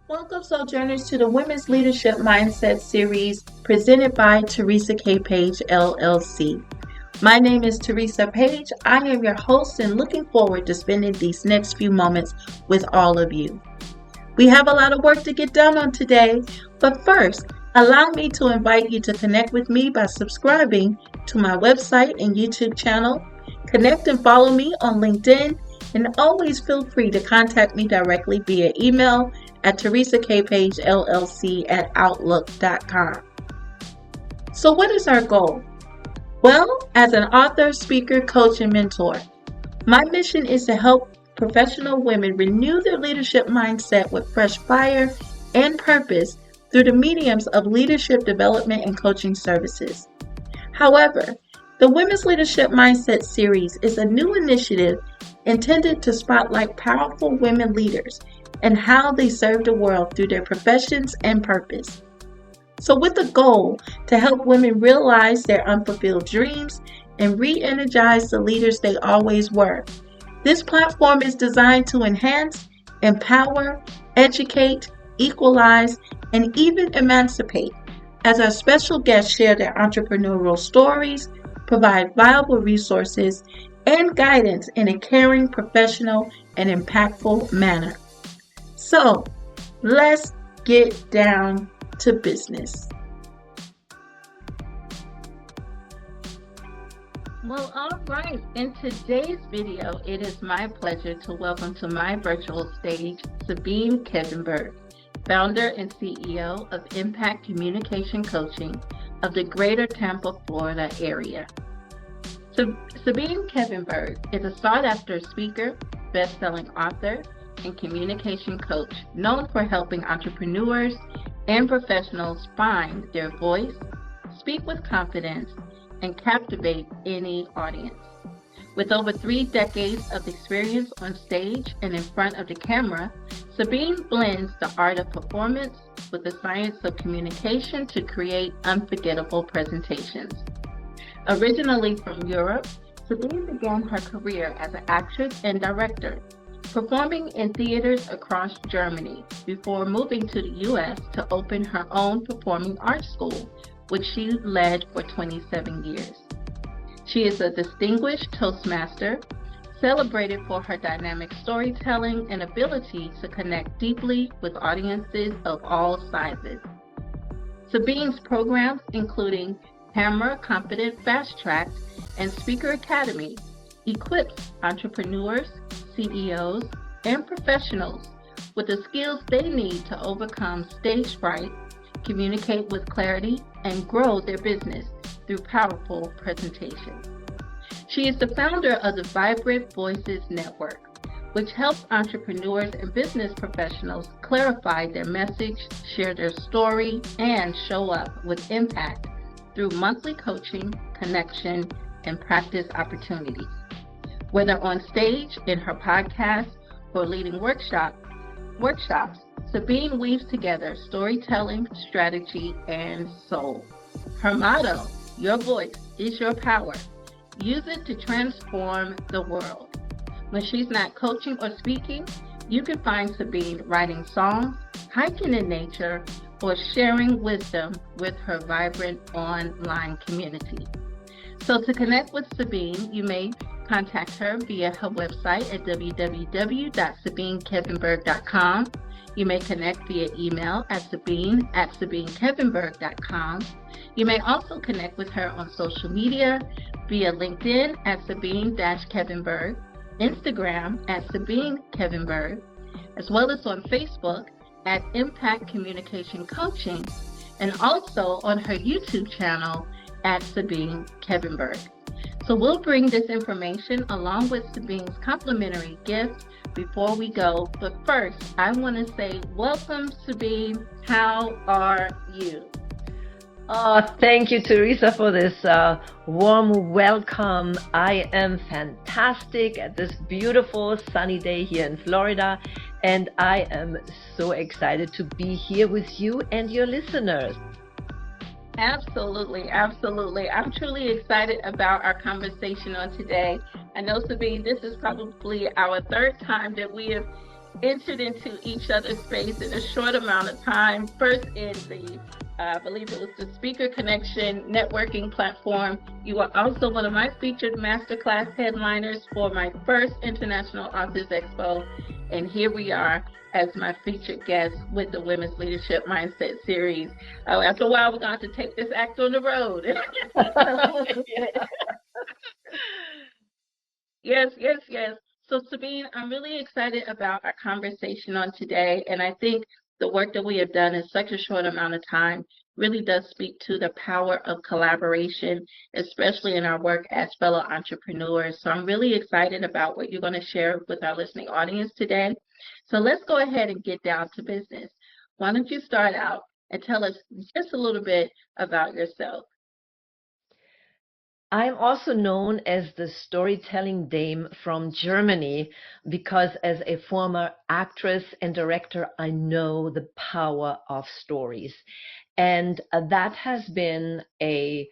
Welcome, Sojourners, to the Women's Leadership Mindset series presented by Teresa K. Page, LLC. My name is Teresa Page. I am your host and looking forward to spending these next few moments with all of you. We have a lot of work to get done on today, but first, allow me to invite you to connect with me by subscribing to my website and YouTube channel. Connect and follow me on LinkedIn, and always feel free to contact me directly via email at teresakpagellc@outlook.com. So what is our goal? Well, as an author, speaker, coach, and mentor, my mission is to help professional women renew their leadership mindset with fresh fire and purpose through the mediums of leadership development and coaching services. However, the Women's Leadership Mindset series is a new initiative intended to spotlight powerful women leaders and how they serve the world through their professions and purpose. So with the goal to help women realize their unfulfilled dreams and re-energize the leaders they always were, this platform is designed to enhance, empower, educate, equalize, and even emancipate, as our special guests share their entrepreneurial stories, provide valuable resources, and guidance in a caring, professional, and impactful manner. So, let's get down to business. Well, all right. In today's video, it is my pleasure to welcome to my virtual stage Sabine Kvenberg, founder and CEO of Impact Communication Coaching of the Greater Tampa, Florida area. Sabine Kvenberg is a sought-after speaker, best-selling author, and communication coach known for helping entrepreneurs and professionals find their voice, speak with confidence, and captivate any audience. With over 3 decades of experience on stage and in front of the camera, Sabine blends the art of performance with the science of communication to create unforgettable presentations. Originally from Europe, Sabine began her career as an actress and director, performing in theaters across Germany before moving to the U.S. to open her own performing arts school, which she led for 27 years. She is a distinguished Toastmaster, celebrated for her dynamic storytelling and ability to connect deeply with audiences of all sizes. Sabine's programs, including Hammer Confident Fast Track and Speaker Academy, equips entrepreneurs, CEOs, and professionals with the skills they need to overcome stage fright, communicate with clarity, and grow their business through powerful presentations. She is the founder of the Vibrant Voices Network, which helps entrepreneurs and business professionals clarify their message, share their story, and show up with impact through monthly coaching, connection, and practice opportunities. Whether on stage, in her podcast, or leading workshops, Sabine weaves together storytelling, strategy, and soul. Her motto, "Your voice is your power. Use it to transform the world." When she's not coaching or speaking, you can find Sabine writing songs, hiking in nature, or sharing wisdom with her vibrant online community. So to connect with Sabine, you may contact her via her website at www.sabinekvenberg.com. You may connect via email at sabinekvenberg.com. You may also connect with her on social media via LinkedIn at Sabine-Kvenberg, Instagram at Sabine Kvenberg, as well as on Facebook at Impact Communication Coaching, and also on her YouTube channel at Sabine Kvenberg. So we'll bring this information along with Sabine's complimentary gift before we go. But first, I want to say welcome, Sabine. How are you? Oh, thank you, Teresa, for this warm welcome. I am fantastic at this beautiful sunny day here in Florida, and I am so excited to be here with you and your listeners. Absolutely, absolutely. I'm truly excited about our conversation on today. I know, Sabine, this is probably our third time that we have entered into each other's space in a short amount of time. First in the, I believe it was the Speaker Connection networking platform. You are also one of my featured masterclass headliners for my first International Authors Expo. And here we are as my featured guest with the Women's Leadership Mindset Series. After a while, we're going to take this act on the road. Yes, yes, yes. So, Sabine, I'm really excited about our conversation on today. And I think the work that we have done in such a short amount of time really does speak to the power of collaboration, especially in our work as fellow entrepreneurs. So, I'm really excited about what you're going to share with our listening audience today. So, let's go ahead and get down to business. Why don't you start out and tell us just a little bit about yourself? I'm also known as the storytelling dame from Germany because as a former actress and director, I know the power of stories. And that has been a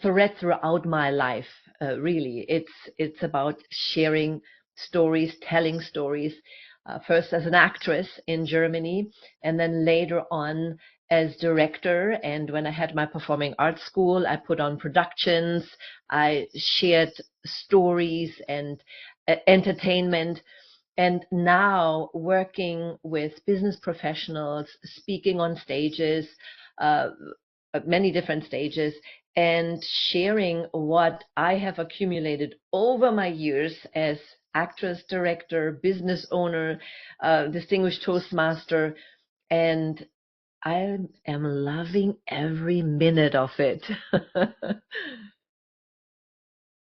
thread throughout my life. Really, it's about sharing stories, telling stories. First as an actress in Germany, and then later on as director. And when I had my performing arts school, I put on productions. I shared stories and entertainment. And now working with business professionals, speaking on stages, uh, many different stages, and sharing what I have accumulated over my years as actress, director, business owner, distinguished Toastmaster, and I am loving every minute of it.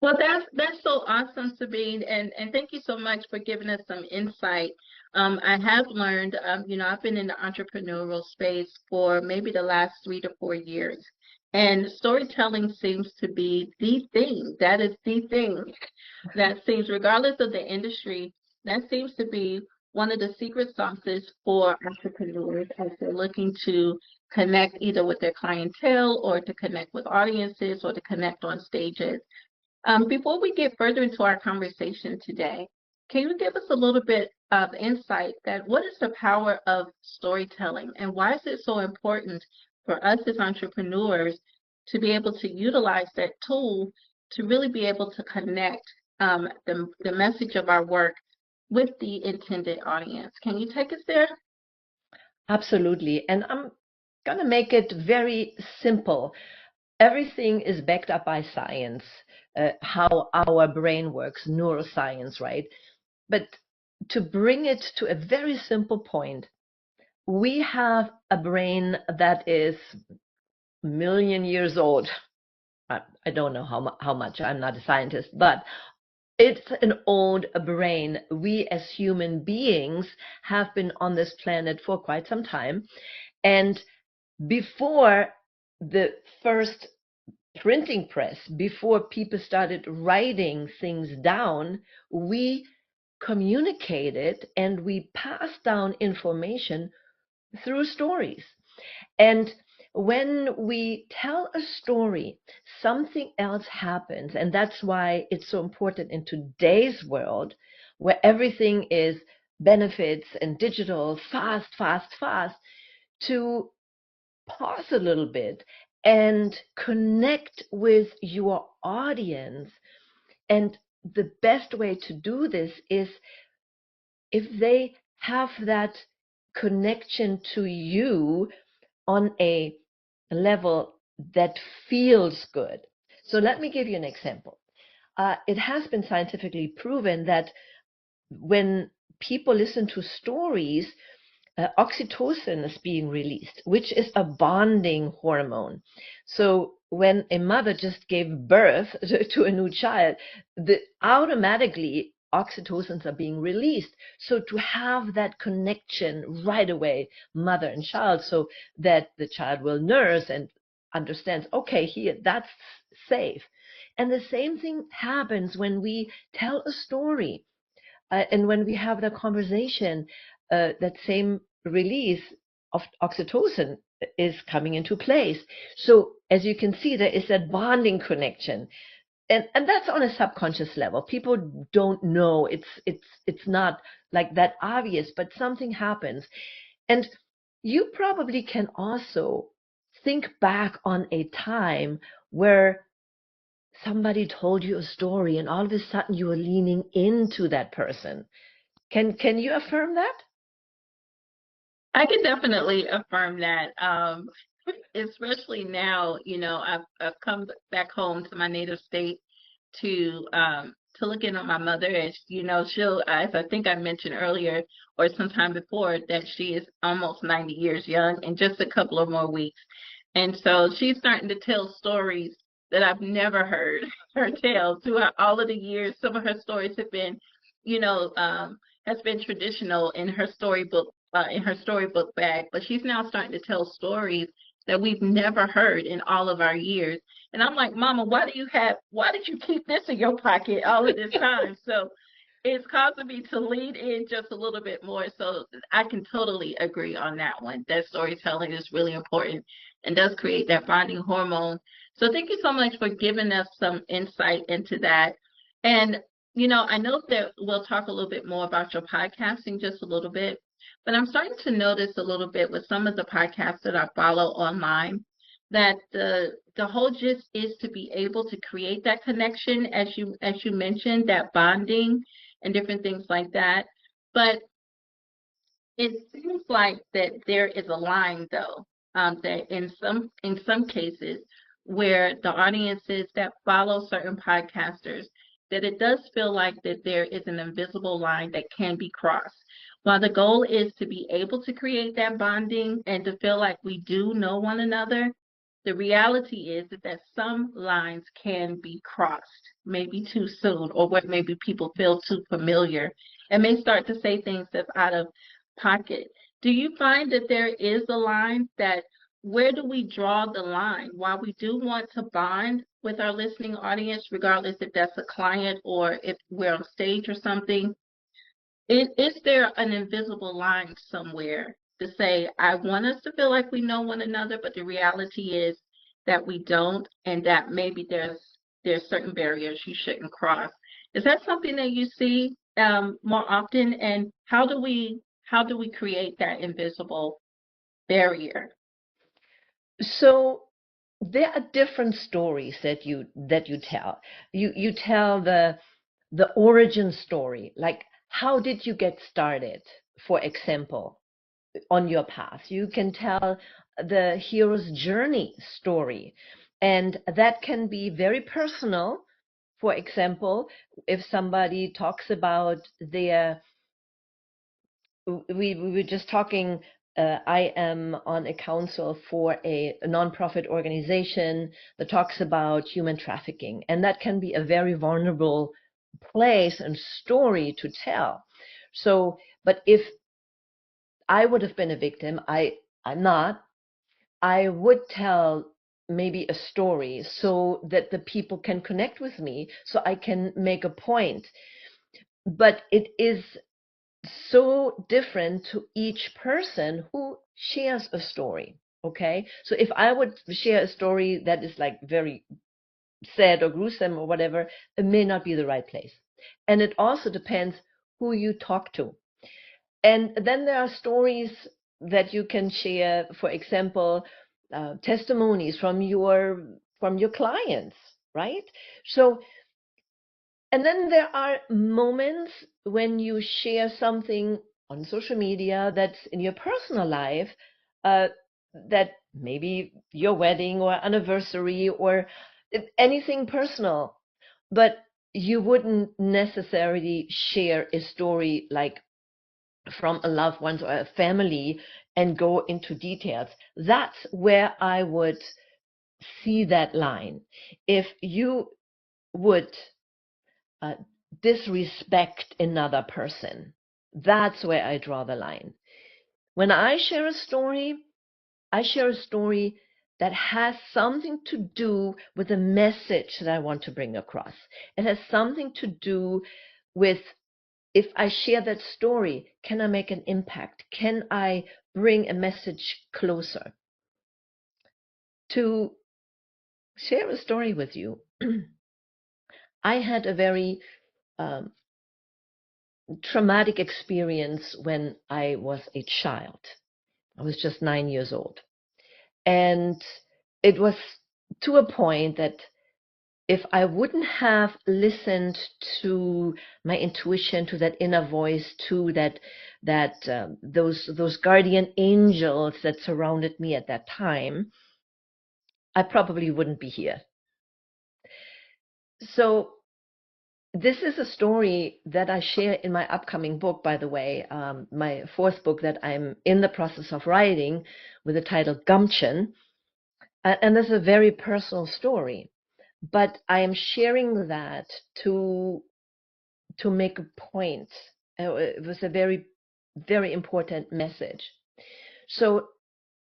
Well, that's so awesome, Sabine, and thank you so much for giving us some insight. I have learned, I've been in the entrepreneurial space for maybe the last 3 to 4 years, and storytelling seems to be the thing. That is the thing that seems, regardless of the industry, that seems to be one of the secret sauces for entrepreneurs as they're looking to connect either with their clientele or to connect with audiences or to connect on stages. Before we get further into our conversation today, can you give us a little bit of insight that what is the power of storytelling and why is it so important for us as entrepreneurs to be able to utilize that tool to really be able to connect the message of our work with the intended audience? Can you take us there? Absolutely. And I'm going to make it very simple. Everything is backed up by science, how our brain works, neuroscience, right? But to bring it to a very simple point, we have a brain that is a million years old. I don't know how much, I'm not a scientist, but it's an old brain. We as human beings have been on this planet for quite some time. And before the first printing press, before people started writing things down, we communicated and we passed down information through stories. And when we tell a story, something else happens. And that's why it's so important in today's world where everything is benefits and digital, fast, fast, fast, to pause a little bit and connect with your audience. And the best way to do this is if they have that connection to you on a level that feels good. So let me give you an example. It has been scientifically proven that when people listen to stories, oxytocin is being released, which is a bonding hormone. So when a mother just gave birth to a new child, automatically oxytocins are being released. So to have that connection right away, mother and child, so that the child will nurse and understands, okay, here, that's safe. And the same thing happens when we tell a story and when we have the conversation, that same release of oxytocin is coming into place. So as you can see, there is that bonding connection. and that's on a subconscious level. People don't know. It's not like that obvious, but something happens. And you probably can also think back on a time where somebody told you a story and all of a sudden you were leaning into that person. Can you affirm that? I can definitely affirm that. Especially now, I've come back home to my native state to look in on my mother, as she'll, as I think I mentioned earlier or sometime before, that she is almost 90 years young in just a couple of more weeks. And so she's starting to tell stories that I've never heard her tell throughout all of the years. Some of her stories have been, you know, um, has been traditional in her storybook bag, but she's now starting to tell stories that we've never heard in all of our years. And I'm like, Mama, why did you keep this in your pocket all of this time? So it's causing me to lean in just a little bit more. So I can totally agree on that one. That storytelling is really important and does create that bonding hormone. So thank you so much for giving us some insight into that. And, I know that we'll talk a little bit more about your podcasting just a little bit, but I'm starting to notice a little bit with some of the podcasts that I follow online that the whole gist is to be able to create that connection, as you mentioned, that bonding and different things like that. But it seems like that there is a line, though, that in some cases where the audiences that follow certain podcasters, that it does feel like that there is an invisible line that can be crossed. While the goal is to be able to create that bonding and to feel like we do know one another, the reality is that some lines can be crossed, maybe too soon, or where maybe people feel too familiar and may start to say things that's out of pocket. Do you find that there is a line that where do we draw the line? While we do want to bond with our listening audience, regardless if that's a client or if we're on stage or something, is there an invisible line somewhere to say, I want us to feel like we know one another, but the reality is that we don't, and that maybe there's certain barriers you shouldn't cross. Is that something that you see more often? And how do we create that invisible barrier? So there are different stories that you tell. You tell the origin story, like how did you get started, for example, on your path. You can tell the hero's journey story, and that can be very personal. For example, if somebody talks about their, we were just talking, I am on a council for a nonprofit organization that talks about human trafficking, and that can be a very vulnerable place and story to tell. So, but if I would have been a victim, I'm not, I would tell maybe a story so that the people can connect with me, so I can make a point. But it is so different to each person who shares a story. Okay, so if I would share a story that is like very sad or gruesome or whatever, it may not be the right place. And it also depends who you talk to. And then there are stories that you can share, for example, testimonies from your clients, right? So, and then there are moments when you share something on social media that's in your personal life, uh, that maybe your wedding or anniversary or anything personal, but you wouldn't necessarily share a story like from a loved one or a family and go into details. That's where I would see that line. If you would uh, disrespect another person, that's where I draw the line. When I share a story that has something to do with the message that I want to bring across. It has something to do with, if I share that story, can I make an impact? Can I bring a message closer? To share a story with you, I had a very um, traumatic experience when I was a child. I was just 9 years old. And it was to a point that if I wouldn't have listened to my intuition, to that inner voice, to those guardian angels that surrounded me at that time, I probably wouldn't be here. So this is a story that I share in my upcoming book, by the way, my fourth book that I'm in the process of writing with the title Gumption. And this is a very personal story, but I am sharing that to make a point. It was a very, very important message. So,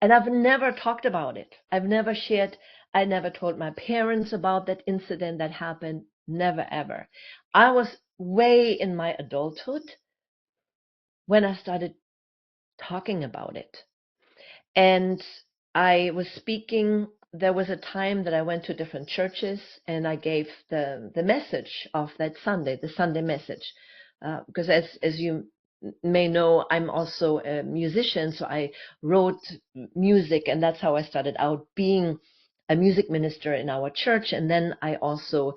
and I've never talked about it. I've never shared, I never told my parents about that incident that happened. Never, ever. I was way in my adulthood when I started talking about it. And I was speaking. There was a time that I went to different churches and I gave the message of that Sunday, the Sunday message. Because as you may know, I'm also a musician, so I wrote music, and that's how I started out, being a music minister in our church. And then I also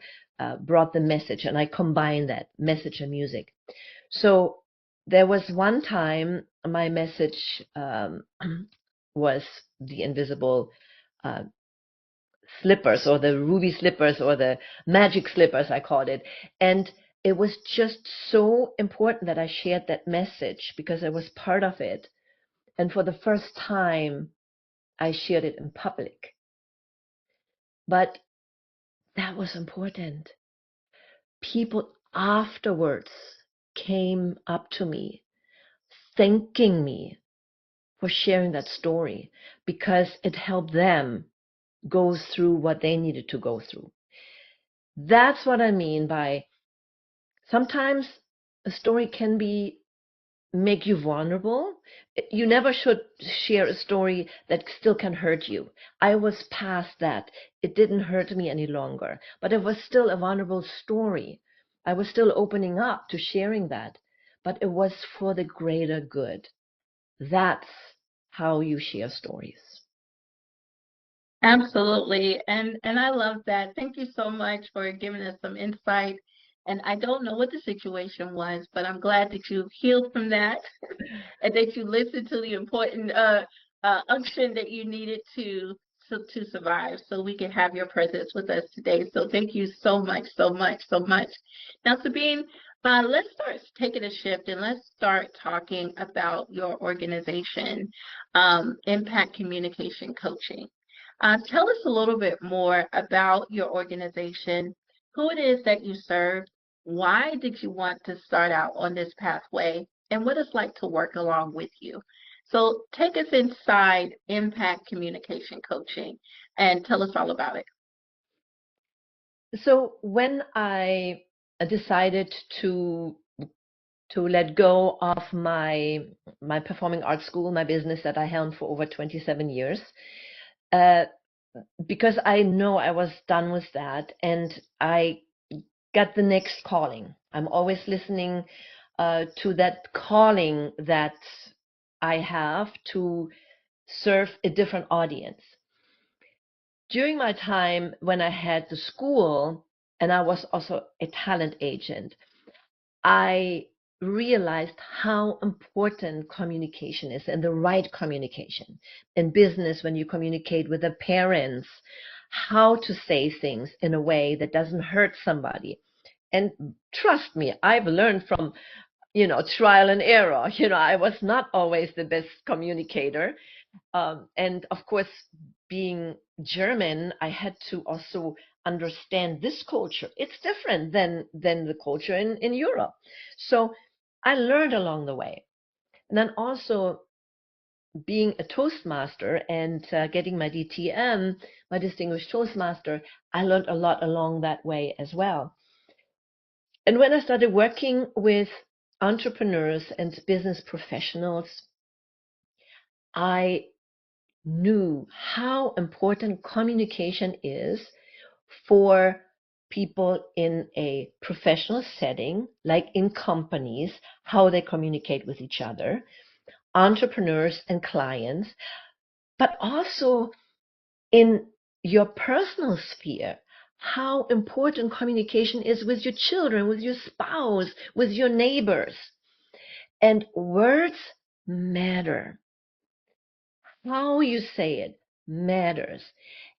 brought the message, and I combined that message and music. So there was one time my message was the invisible uh, slippers, or the ruby slippers, or the magic slippers, I called it. And it was just so important that I shared that message because I was part of it. And for the first time, I shared it in public. But that was important. People afterwards came up to me, thanking me for sharing that story because it helped them go through what they needed to go through. That's what I mean by sometimes a story can be make you vulnerable. You never should share a story that still can hurt you. I was past that. It didn't hurt me any longer, but it was still a vulnerable story. I was still opening up to sharing that, but it was for the greater good. That's how you share stories. Absolutely. And I love that. Thank you so much for giving us some insight. And I don't know what the situation was, but I'm glad that you healed from that and that you listened to the important unction that you needed to survive so we can have your presence with us today. So thank you so much, so much, so much. Now, Sabine, let's start taking a shift and let's start talking about your organization, Impact Communication Coaching. Tell us a little bit more about your organization, who it is that you serve, why did you want to start out on this pathway, and what it's like to work along with you. So take us inside Impact Communication Coaching and tell us all about it. So when I decided to let go of my performing arts school, my business that I held for over 27 years, uh, because I know I was done with that, and I got the next calling. I'm always listening to that calling that I have to serve a different audience. During my time when I had the school, and I was also a talent agent, I realized how important communication is, and the right communication in business. When you communicate with the parents, how to say things in a way that doesn't hurt somebody. And trust me, I've learned from trial and error. I was not always the best communicator. And of course, being German, I had to also understand this culture. It's different than the culture in Europe. So I learned along the way. And then also being a Toastmaster and getting my DTM, my Distinguished Toastmaster, I learned a lot along that way as well. And when I started working with entrepreneurs and business professionals, I knew how important communication is for people in a professional setting, like in companies, how they communicate with each other, entrepreneurs and clients, but also in your personal sphere, how important communication is with your children, with your spouse, with your neighbors. And words matter. How you say it matters.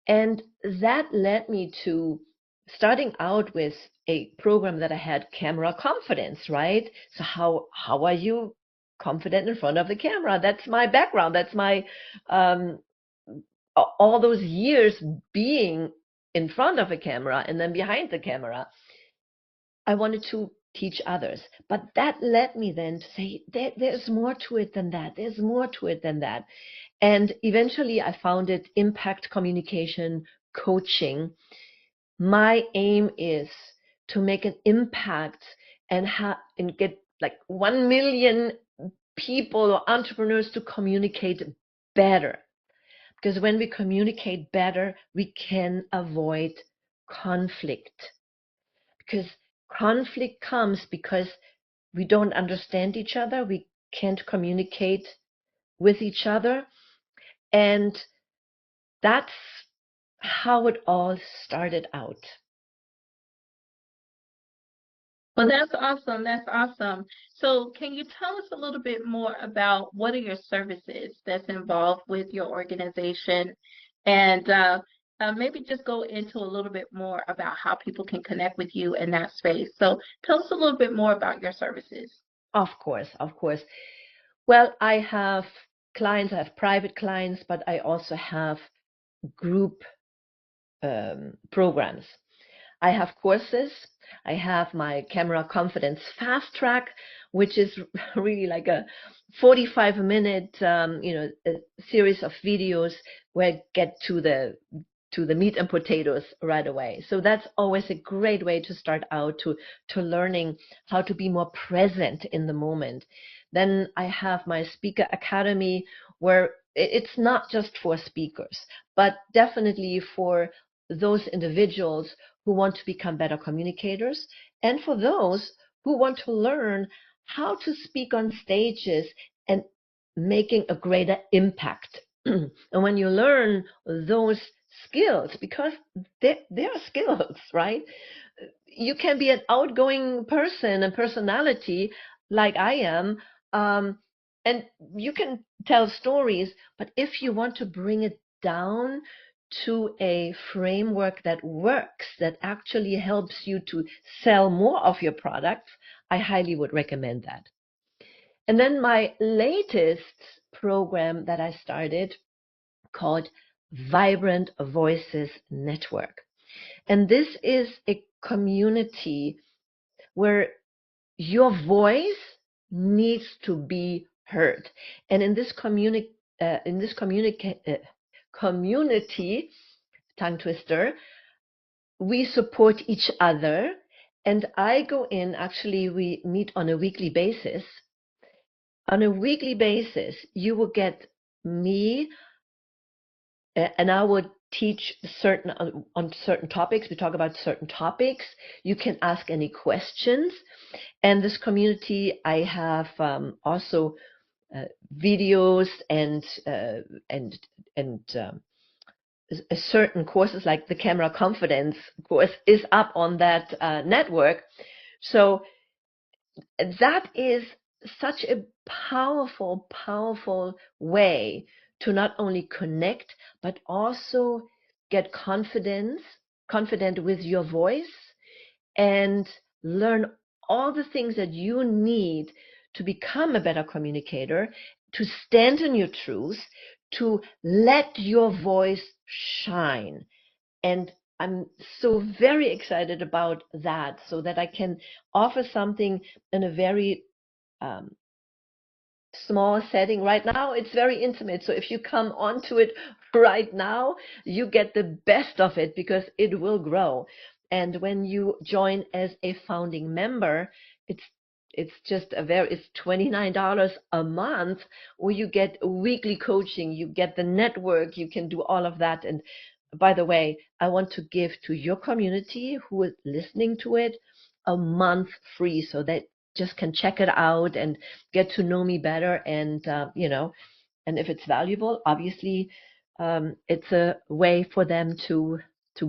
And that led me to starting out with a program that I had, camera confidence, right? So how are you confident in front of the camera? That's my background. That's my um, all those years being in front of a camera and then behind the camera. I wanted to teach others, but that led me then to say there's more to it than that. There's more to it than that. And eventually I founded Impact Communication Coaching. My aim is to make an impact and get like 1 million people or entrepreneurs to communicate better. Because when we communicate better, we can avoid conflict. Because conflict comes because we don't understand each other, we can't communicate with each other. And that's how it all started out. Well, that's awesome. That's awesome. So, can you tell us a little bit more about what are your services that's involved with your organization? And maybe just go into a little bit more about how people can connect with you in that space. So, tell us a little bit more about your services. Of course, of course. Well, I have clients, I have private clients, but I also have group programs. I have courses. I have my Camera Confidence Fast Track, which is really like a 45-minute, a series of videos where I get to the meat and potatoes right away. So that's always a great way to start out to learning how to be more present in the moment. Then I have my Speaker Academy, where it's not just for speakers, but definitely for those individuals who want to become better communicators, and for those who want to learn how to speak on stages and making a greater impact. And when you learn those skills, because they're skills, right? You can be an outgoing person and personality like I am, and you can tell stories, but if you want to bring it down to a framework that works, that actually helps you to sell more of your products, I highly would recommend that. And then my latest program that I started, called Vibrant Voices Network. And this is a community where your voice needs to be heard. And in this community, tongue twister, we support each other. And I go in, actually, we meet on a weekly basis. On a weekly basis, you will get me, and I would teach on certain topics. We talk about certain topics. You can ask any questions. And this community, I have also videos and certain courses, like the Camera Confidence course is up on that network. So that is such a powerful way to not only connect, but also get confident with your voice, and learn all the things that you need to become a better communicator, to stand in your truth, to let your voice shine. And I'm so very excited about that, so that I can offer something in a very small setting. Right now it's very intimate, so if you come onto it right now, you get the best of it, because it will grow. And when you join as a founding member, it's just it's $29 a month, where you get weekly coaching, you get the network, you can do all of that. And by the way, I want to give to your community who is listening to it a month free so that just can check it out and get to know me better. And, and if it's valuable, obviously, it's a way for them to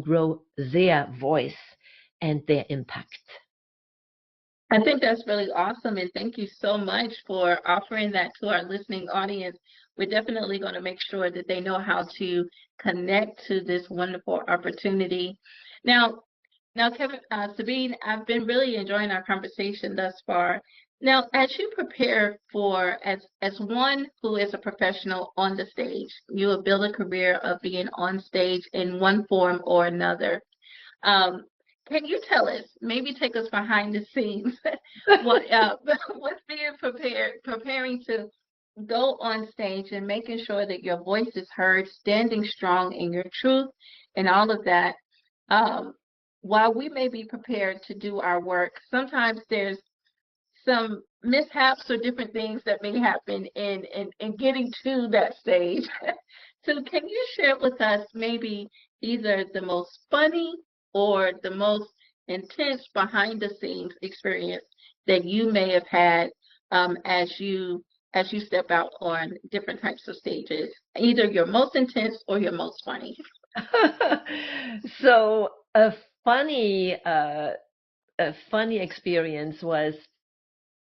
grow their voice and their impact. I think that's really awesome, and thank you so much for offering that to our listening audience. We're definitely going to make sure that they know how to connect to this wonderful opportunity. Now, Kevin, Sabine, I've been really enjoying our conversation thus far. Now, as you prepare for, as one who is a professional on the stage, you have built a career of being on stage in one form or another. Um, can you tell us, maybe take us behind the scenes, what what's being preparing to go on stage and making sure that your voice is heard, standing strong in your truth, and all of that. Um, while we may be prepared to do our work, sometimes there's some mishaps or different things that may happen in getting to that stage. So can you share with us maybe either the most funny or the most intense behind the scenes experience that you may have had as you step out on different types of stages, either your most intense or your most funny? So a funny experience was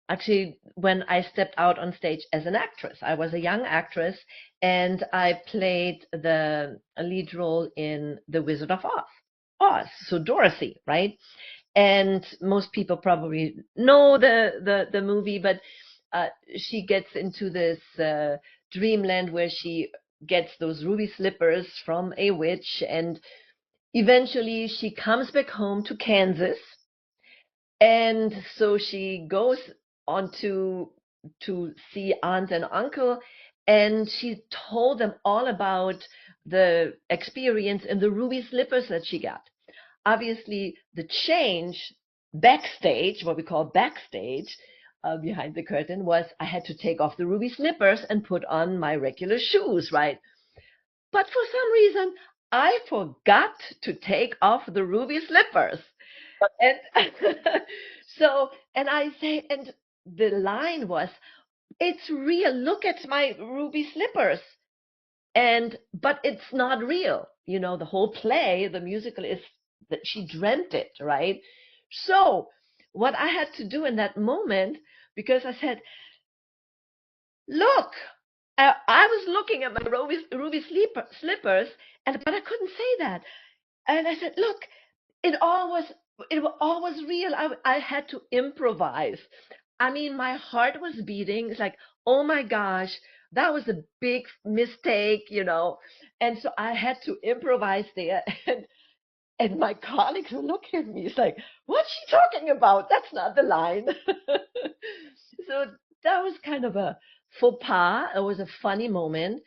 actually when I stepped out on stage as an actress. I was a young actress and I played the lead role in The Wizard of Oz. Oz, so Dorothy, right? And most people probably know the movie, but she gets into this dreamland where she gets those ruby slippers from a witch, and eventually she comes back home to Kansas, and so she goes on to see aunt and uncle, and she told them all about the experience and the ruby slippers that she got. Obviously, the change backstage, what we call backstage, behind the curtain, was I had to take off the ruby slippers and put on my regular shoes, right? But for some reason, I forgot to take off the ruby slippers. And so, and I say, and the line was, it's real. Look at my ruby slippers. And, but it's not real. You know, the whole play, the musical is that she dreamt it, right? So, what I had to do in that moment, because I said, look, I was looking at my slippers, but I couldn't say that. And I said, look, it all was real. I had to improvise. I mean, my heart was beating. It's like, oh my gosh, that was a big mistake, you know. And so I had to improvise there. And my colleagues were looking at me. It's like, what's she talking about? That's not the line. So that was kind of a faux pas. It was a funny moment,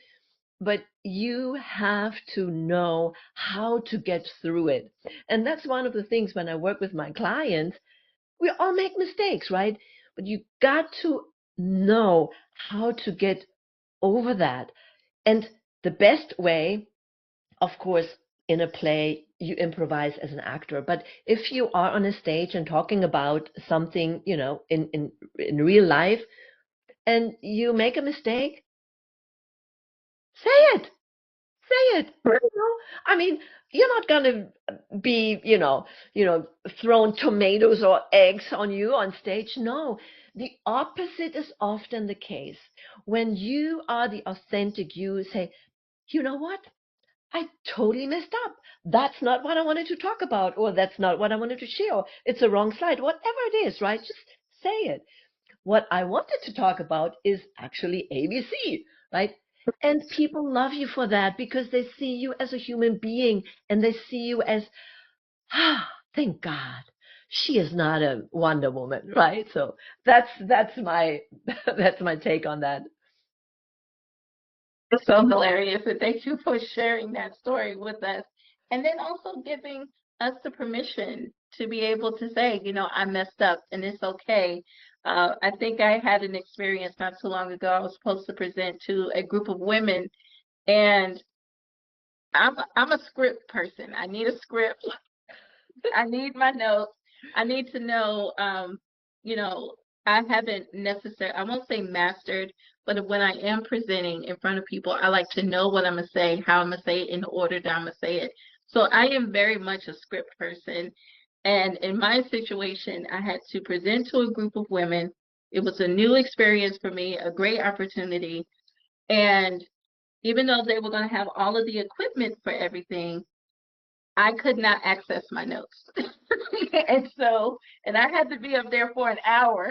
but you have to know how to get through it. And that's one of the things when I work with my clients, we all make mistakes, right? But you got to know how to get over that. And the best way, of course, in a play, you improvise as an actor. But if you are on a stage and talking about something, you know, in real life, and you make a mistake, say it. Say it. You know, I mean, you're not gonna be, thrown tomatoes or eggs on you on stage. No, the opposite is often the case. When you are the authentic you, say, you know what? I totally messed up. That's not what I wanted to talk about, or that's not what I wanted to share. Or it's a wrong slide. Whatever it is, right? Just say it. What I wanted to talk about is actually ABC, right? And people love you for that because they see you as a human being and they see you as, thank God, she is not a Wonder Woman, right? So that's my that's my take on that. It's so hilarious, and thank you for sharing that story with us. And then also giving us the permission to be able to say, I messed up and it's okay. I think I had an experience not too long ago. I was supposed to present to a group of women, and I'm a script person. I need a script. I need my notes. I need to know, you know, I haven't necessarily, I won't say mastered, but when I am presenting in front of people, I like to know what I'm going to say, how I'm going to say it, in the order that I'm going to say it. So I am very much a script person. And in my situation, I had to present to a group of women. It was a new experience for me, a great opportunity. And even though they were going to have all of the equipment for everything, I could not access my notes. And I had to be up there for an hour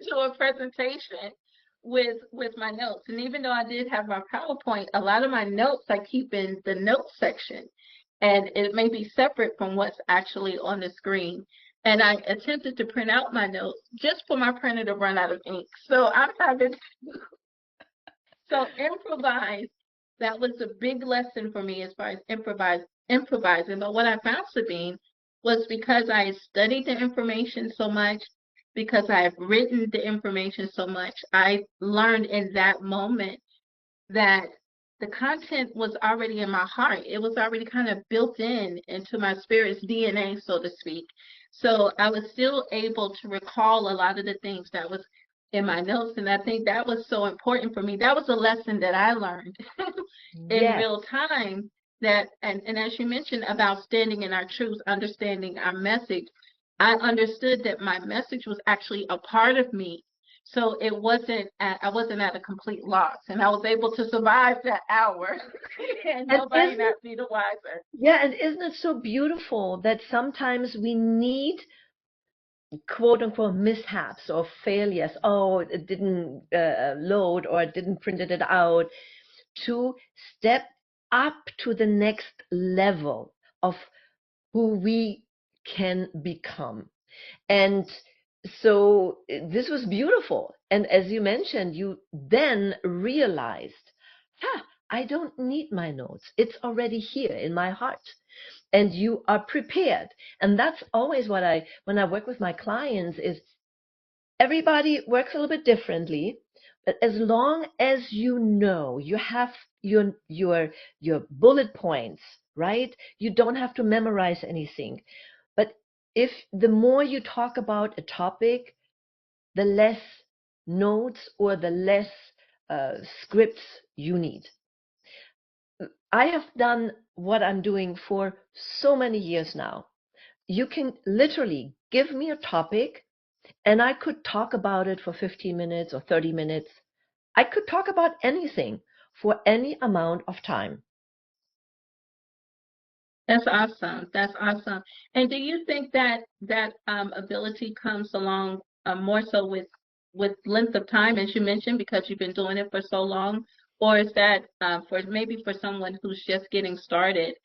to a presentation with my notes. And even though I did have my PowerPoint, a lot of my notes I keep in the notes section. And it may be separate from what's actually on the screen. And I attempted to print out my notes just for my printer to run out of ink. So I'm having so improvise, that was a big lesson for me as far as improvising. But what I found, Sabine, was because I studied the information so much, because I have written the information so much, I learned in that moment that the content was already in my heart. It was already kind of built into my spirit's DNA, so to speak. So I was still able to recall a lot of the things that was in my notes, and I think that was so important for me. That was a lesson that I learned in Yes. real time. That and as you mentioned about standing in our truth, understanding our message, I understood that my message was actually a part of me, so I wasn't at a complete loss, and I was able to survive that hour and And nobody isn't not be the wiser. Yeah, and isn't it so beautiful that sometimes we need quote unquote mishaps or failures? Oh, it didn't load or it didn't print it out to step up to the next level of who we can become. And so this was beautiful. And as you mentioned, you then realized, I don't need my notes. It's already here in my heart. And you are prepared. And that's always when I work with my clients is everybody works a little bit differently, but as long as you know you have your bullet points, right? You don't have to memorize anything. But if the more you talk about a topic, the less notes or the less scripts you need. I have done what I'm doing for so many years now. You can literally give me a topic and I could talk about it for 15 minutes or 30 minutes. I could talk about anything for any amount of time. That's awesome. That's awesome. And do you think that ability comes along more so with length of time, as you mentioned, because you've been doing it for so long, or is that for maybe for someone who's just getting started?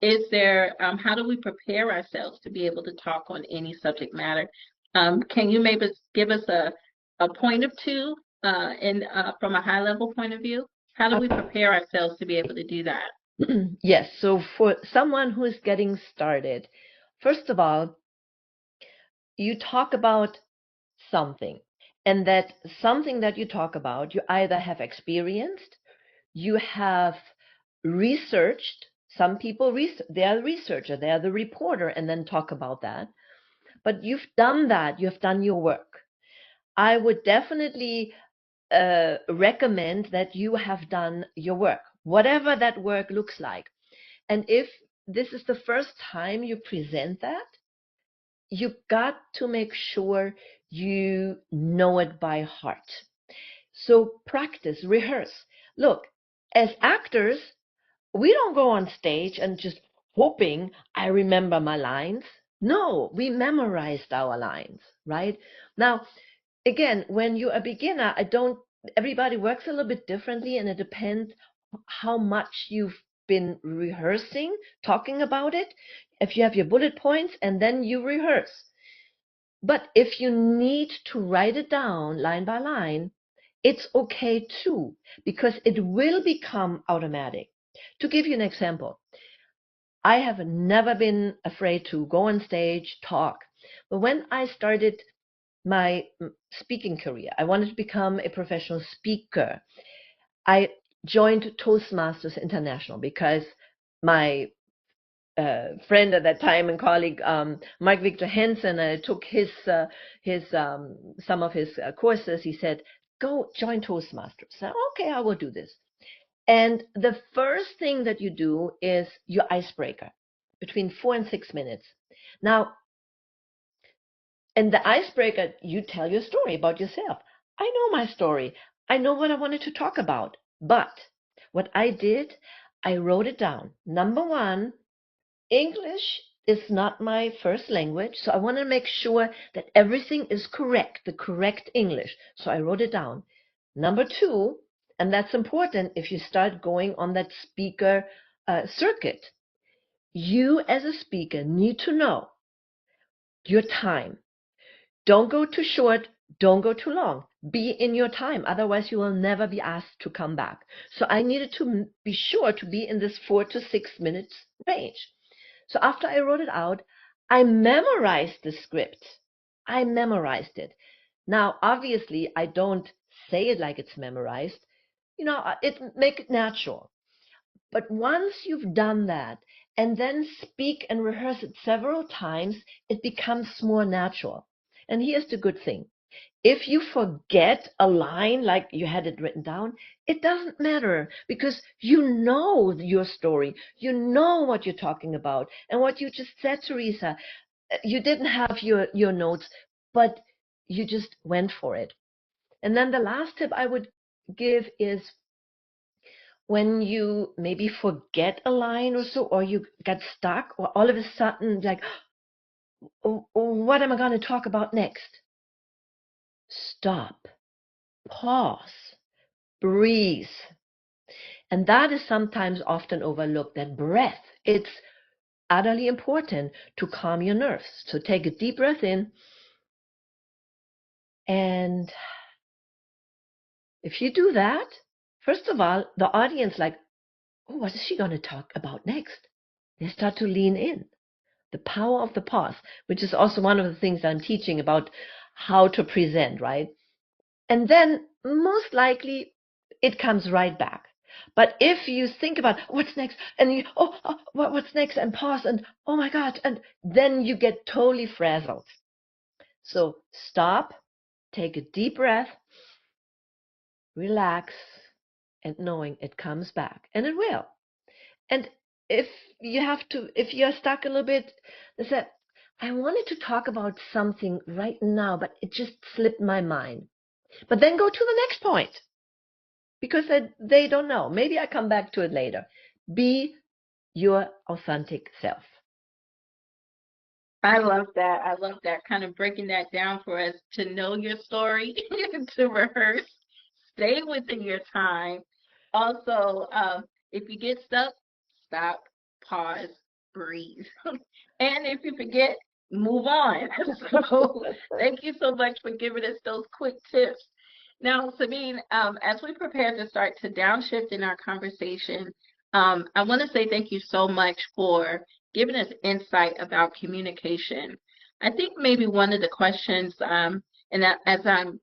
Is there how do we prepare ourselves to be able to talk on any subject matter? Can you maybe give us a point of two in from a high level point of view? How do we prepare ourselves to be able to do that? Yes, so for someone who is getting started, first of all, you talk about something, and that something that you talk about, you either have experienced, you have researched. Some people, they are the researcher, they are the reporter, and then talk about that. But you've done that, you have done your work. I would definitely recommend that you have done your work, whatever that work looks like. And if this is the first time you present that, you got to make sure you know it by heart. So practice, rehearse. Look, as actors, we don't go on stage and just hoping I remember my lines. No, we memorized our lines, right? Now, again, when you're a beginner, everybody works a little bit differently, and it depends how much you've been rehearsing, talking about it. If you have your bullet points and then you rehearse. But if you need to write it down line by line, it's okay too, because it will become automatic. To give you an example, I have never been afraid to go on stage, talk. But when I started my speaking career, I wanted to become a professional speaker. I joined Toastmasters International because my friend at that time and colleague, Mark Victor Hansen, and I took some of his courses. He said, "Go join Toastmasters." I said, "Okay, I will do this." And the first thing that you do is your icebreaker, between 4 and 6 minutes. Now, in the icebreaker, you tell your story about yourself. I know my story. I know what I wanted to talk about. But what I did, I wrote it down. Number one, English is not my first language, so I want to make sure that everything is correct, the correct English. So I wrote it down. Number two, and that's important if you start going on that speaker circuit, you as a speaker need to know your time. Don't go too short, don't go too long. Be in your time, otherwise you will never be asked to come back. So I needed to be sure to be in this 4 to 6 minutes range. So after I wrote it out, I memorized the script. I memorized it. Now, obviously, I don't say it like it's memorized. Make it natural. But once you've done that and then speak and rehearse it several times, it becomes more natural. And here's the good thing. If you forget a line like you had it written down, it doesn't matter because you know your story. You know what you're talking about. And what you just said, Teresa, you didn't have your notes, but you just went for it. And then the last tip I would give is when you maybe forget a line or so, or you got stuck, or all of a sudden, like, oh, what am I going to talk about next? Stop, pause, breathe. And that is sometimes often overlooked, that breath. It's utterly important to calm your nerves. So take a deep breath in. And if you do that, first of all, the audience like, oh, what is she going to talk about next? They start to lean in. The power of the pause, which is also one of the things I'm teaching about how to present, right? And then most likely it comes right back. But if you think about what's next, and you, what's next, and pause, and oh my God, and then you get totally frazzled. So stop, take a deep breath, relax, and knowing it comes back, and it will. And if you're stuck a little bit, they said, I wanted to talk about something right now, but it just slipped my mind. But then go to the next point because they don't know. Maybe I come back to it later. Be your authentic self. I love that. I love that. Kind of breaking that down for us to know your story, to rehearse, stay within your time. Also, if you get stuck, stop, pause, breathe. And if you forget, move on. So thank you so much for giving us those quick tips. Now, Sabine, as we prepare to start to downshift in our conversation, I want to say thank you so much for giving us insight about communication. I think maybe one of the questions, as I'm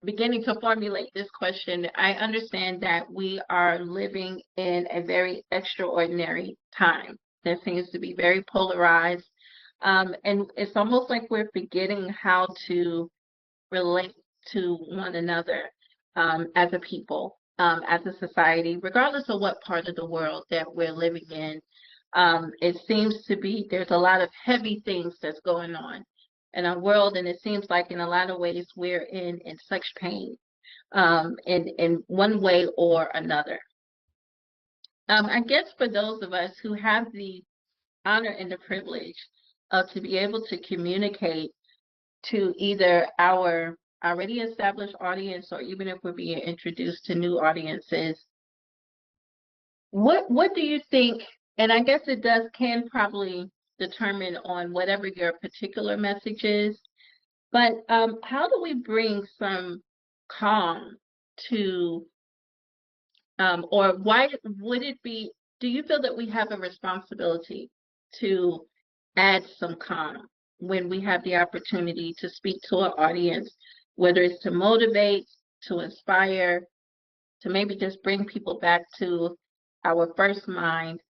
beginning to formulate this question, I understand that we are living in a very extraordinary time. There seems to be very polarized. And it's almost like we're forgetting how to relate to one another as a people, as a society, regardless of what part of the world that we're living in. It seems to be there's a lot of heavy things that's going on in our world, and it seems like in a lot of ways we're in such pain in one way or another. I guess for those of us who have the honor and the privilege of to be able to communicate to either our already established audience or even if we're being introduced to new audiences, what do you think? And I guess it can probably determine on whatever your particular message is, but how do we bring some calm to, or why would it be, do you feel that we have a responsibility to add some calm when we have the opportunity to speak to an audience, whether it's to motivate, to inspire, to maybe just bring people back to our first mind?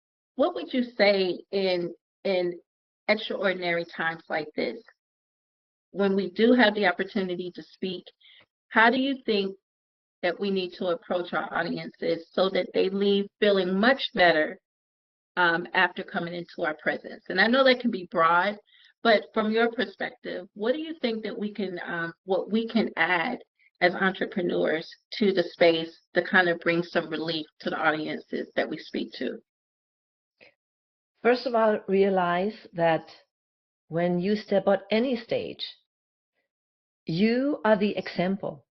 what would you say in extraordinary times like this, when we do have the opportunity to speak, how do you think that we need to approach our audiences so that they leave feeling much better after coming into our presence? And I know that can be broad, but from your perspective, what do you think that what we can add as entrepreneurs to the space to kind of bring some relief to the audiences that we speak to? First of all, realize that when you step on any stage, you are the example.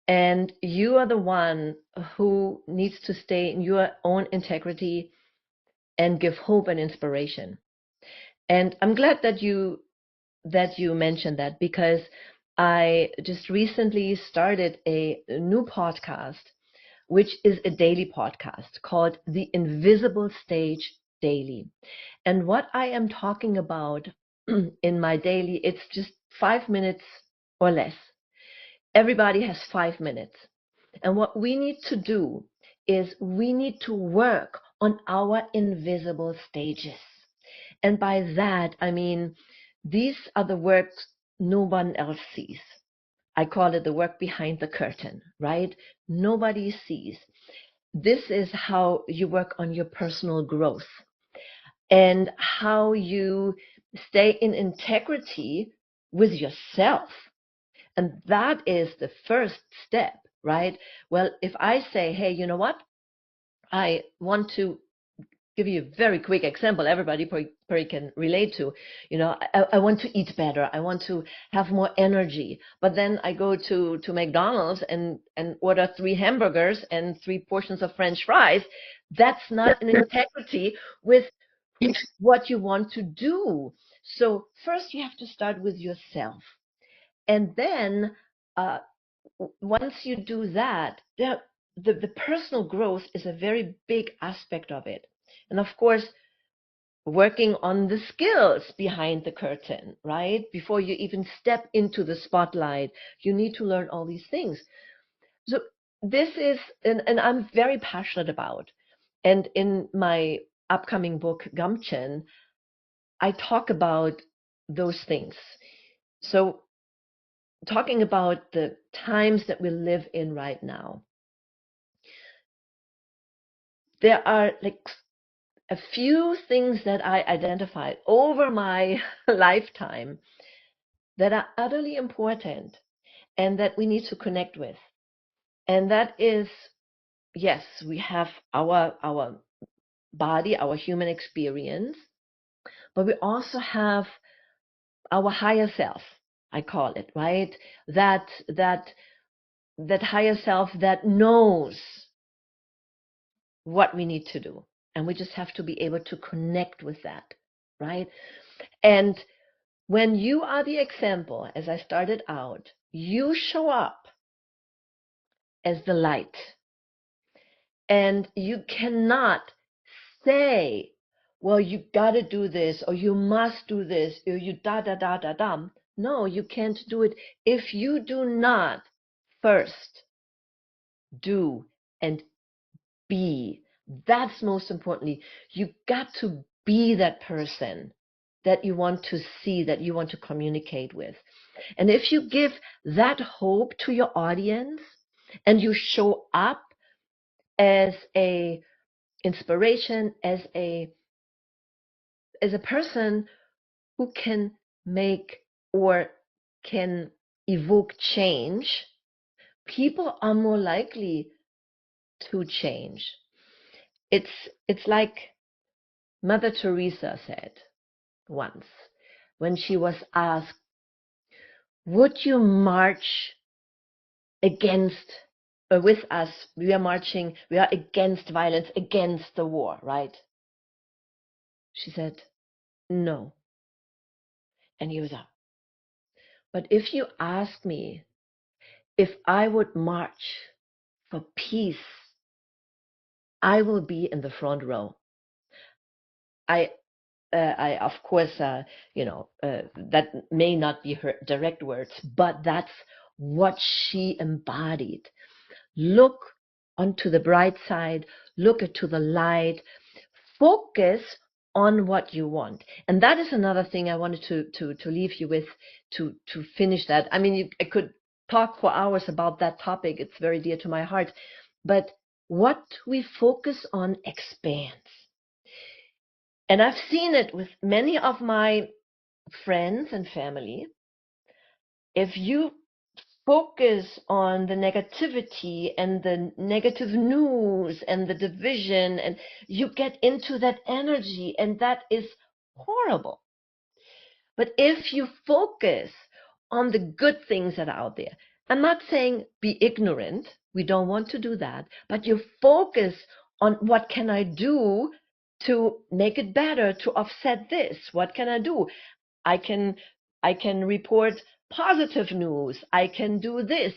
And you are the one who needs to stay in your own integrity and give hope and inspiration. And I'm glad that you mentioned that, because I just recently started a new podcast, which is a daily podcast called The Invisible Stage Daily. And what I am talking about in my daily, it's just 5 minutes or less. Everybody has 5 minutes. And what we need to do is we need to work on our invisible stages. And by that, I mean, these are the works no one else sees. I call it the work behind the curtain, right? Nobody sees. This is how you work on your personal growth and how you stay in integrity with yourself. And that is the first step, right? Well, if I say, hey, you know what? I want to give you a very quick example everybody probably can relate to. I want to eat better. I want to have more energy. But then I go to McDonald's and order 3 hamburgers and 3 portions of French fries. That's not in integrity with what you want to do. So first you have to start with yourself. And then uh, once you do that, the personal growth is a very big aspect of it. And of course, working on the skills behind the curtain, right? Before you even step into the spotlight, you need to learn all these things. So this is, and I'm very passionate about. And in my upcoming book, Gumption, I talk about those things. So talking about the times that we live in right now, there are like a few things that I identified over my lifetime that are utterly important and that we need to connect with. And that is, yes, we have our body, our human experience, but we also have our higher self, I call it, right? That higher self that knows what we need to do. And we just have to be able to connect with that, right? And when you are the example, as I started out, you show up as the light. And you cannot say, well, you got to do this, or you must do this, or you da da da da da. No, you can't do it if you do not first do and be. That's most importantly. You got to be that person that you want to see, that you want to communicate with. And if you give that hope to your audience and you show up as a inspiration, as a person who can make or can evoke change, people are more likely to change. It's like Mother Teresa said once when she was asked, would you march against with us? We are against violence, against the war, right? She said, no. And he was up. But if you ask me if I would march for peace, I will be in the front row. I of course, that may not be her direct words, but that's what she embodied. Look onto the bright side, look to the light, focus on what you want. And that is another thing I wanted to leave you with to finish that. I mean, I could talk for hours about that topic. It's very dear to my heart. But what we focus on expands. And I've seen it with many of my friends and family. If you focus on the negativity and the negative news and the division, and you get into that energy, and that is horrible. But if you focus on the good things that are out there, I'm not saying be ignorant, we don't want to do that, but you focus on what can I do to make it better, to offset this? What can I do? I can report positive news. I can do this.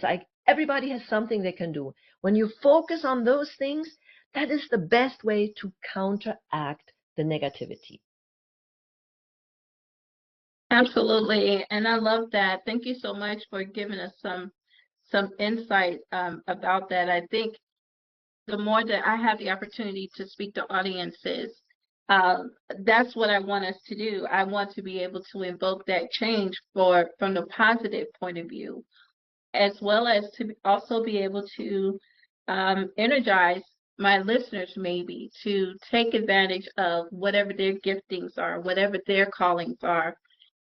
Everybody has something they can do. When you focus on those things, that is the best way to counteract the negativity. Absolutely. And I love that. Thank you so much for giving us some insight about that. I think the more that I have the opportunity to speak to audiences, that's what I want us to do. I want to be able to invoke that change from the positive point of view, as well as to also be able to energize my listeners maybe to take advantage of whatever their giftings are, whatever their callings are,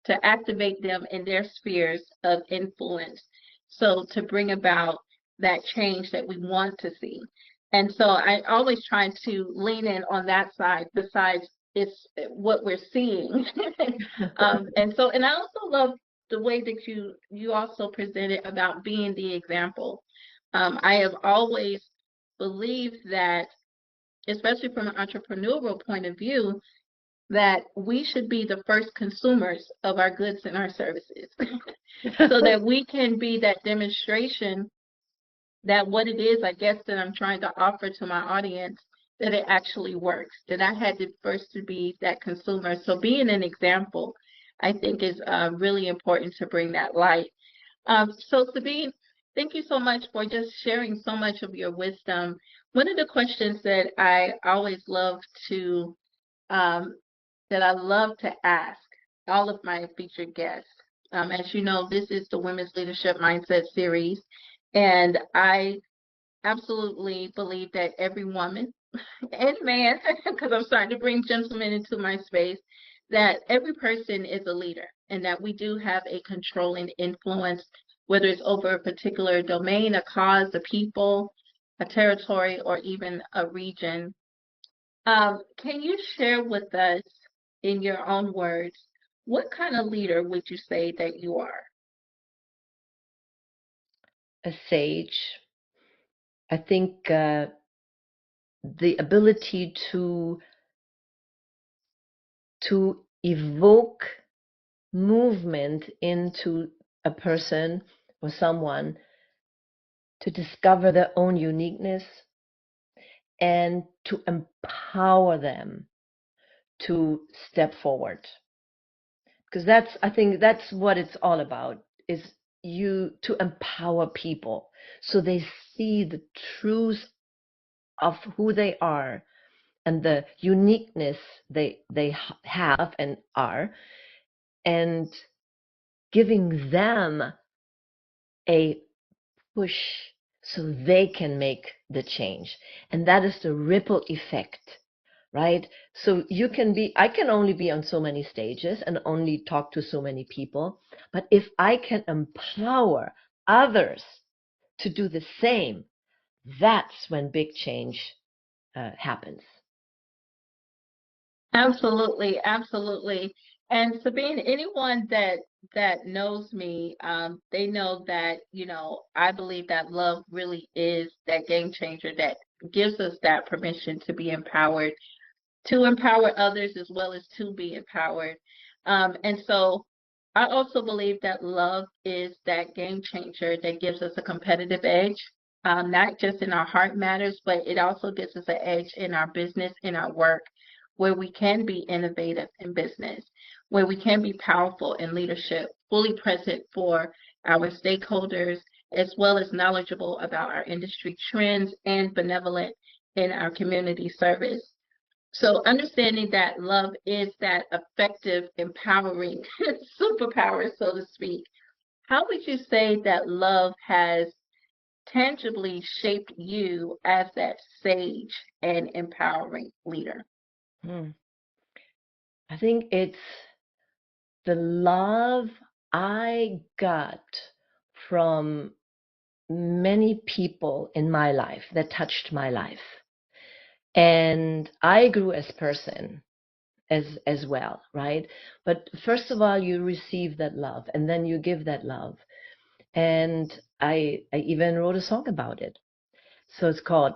to activate them in their spheres of influence. So to bring about that change that we want to see. And so I always try to lean in on that side besides it's what we're seeing. And I also love the way that you also presented about being the example. I have always believed that, especially from an entrepreneurial point of view, that we should be the first consumers of our goods and our services so that we can be that demonstration that what it is, I guess, that I'm trying to offer to my audience, that it actually works, that I had to first to be that consumer. So being an example, I think is really important to bring that light. So Sabine, thank you so much for just sharing so much of your wisdom. One of the questions that I always love to um, that I love to ask all of my featured guests. As you know, this is the Women's Leadership Mindset series, and I absolutely believe that every woman and man, because I'm starting to bring gentlemen into my space, that every person is a leader and that we do have a controlling influence, whether it's over a particular domain, a cause, a people, a territory, or even a region. Can you share with us, in your own words, what kind of leader would you say that you are? A sage. I think the ability to evoke movement into a person or someone to discover their own uniqueness and to empower them to step forward. Because I think that's what it's all about, is you to empower people so they see the truth of who they are and the uniqueness they have and are, and giving them a push so they can make the change. And that is the ripple effect, right? So I can only be on so many stages and only talk to so many people. But if I can empower others to do the same, that's when big change happens. Absolutely, absolutely. And Sabine, anyone that knows me, they know that, I believe that love really is that game changer that gives us that permission to be empowered, to empower others as well as to be empowered. And so I also believe that love is that game changer that gives us a competitive edge, not just in our heart matters, but it also gives us an edge in our business, in our work, where we can be innovative in business, where we can be powerful in leadership, fully present for our stakeholders, as well as knowledgeable about our industry trends and benevolent in our community service. So understanding that love is that effective, empowering superpower, so to speak, how would you say that love has tangibly shaped you as that sage and empowering leader? Hmm. I think it's the love I got from many people in my life that touched my life. And I grew as person as well, right? But first of all, you receive that love and then you give that love. And I even wrote a song about it. So it's called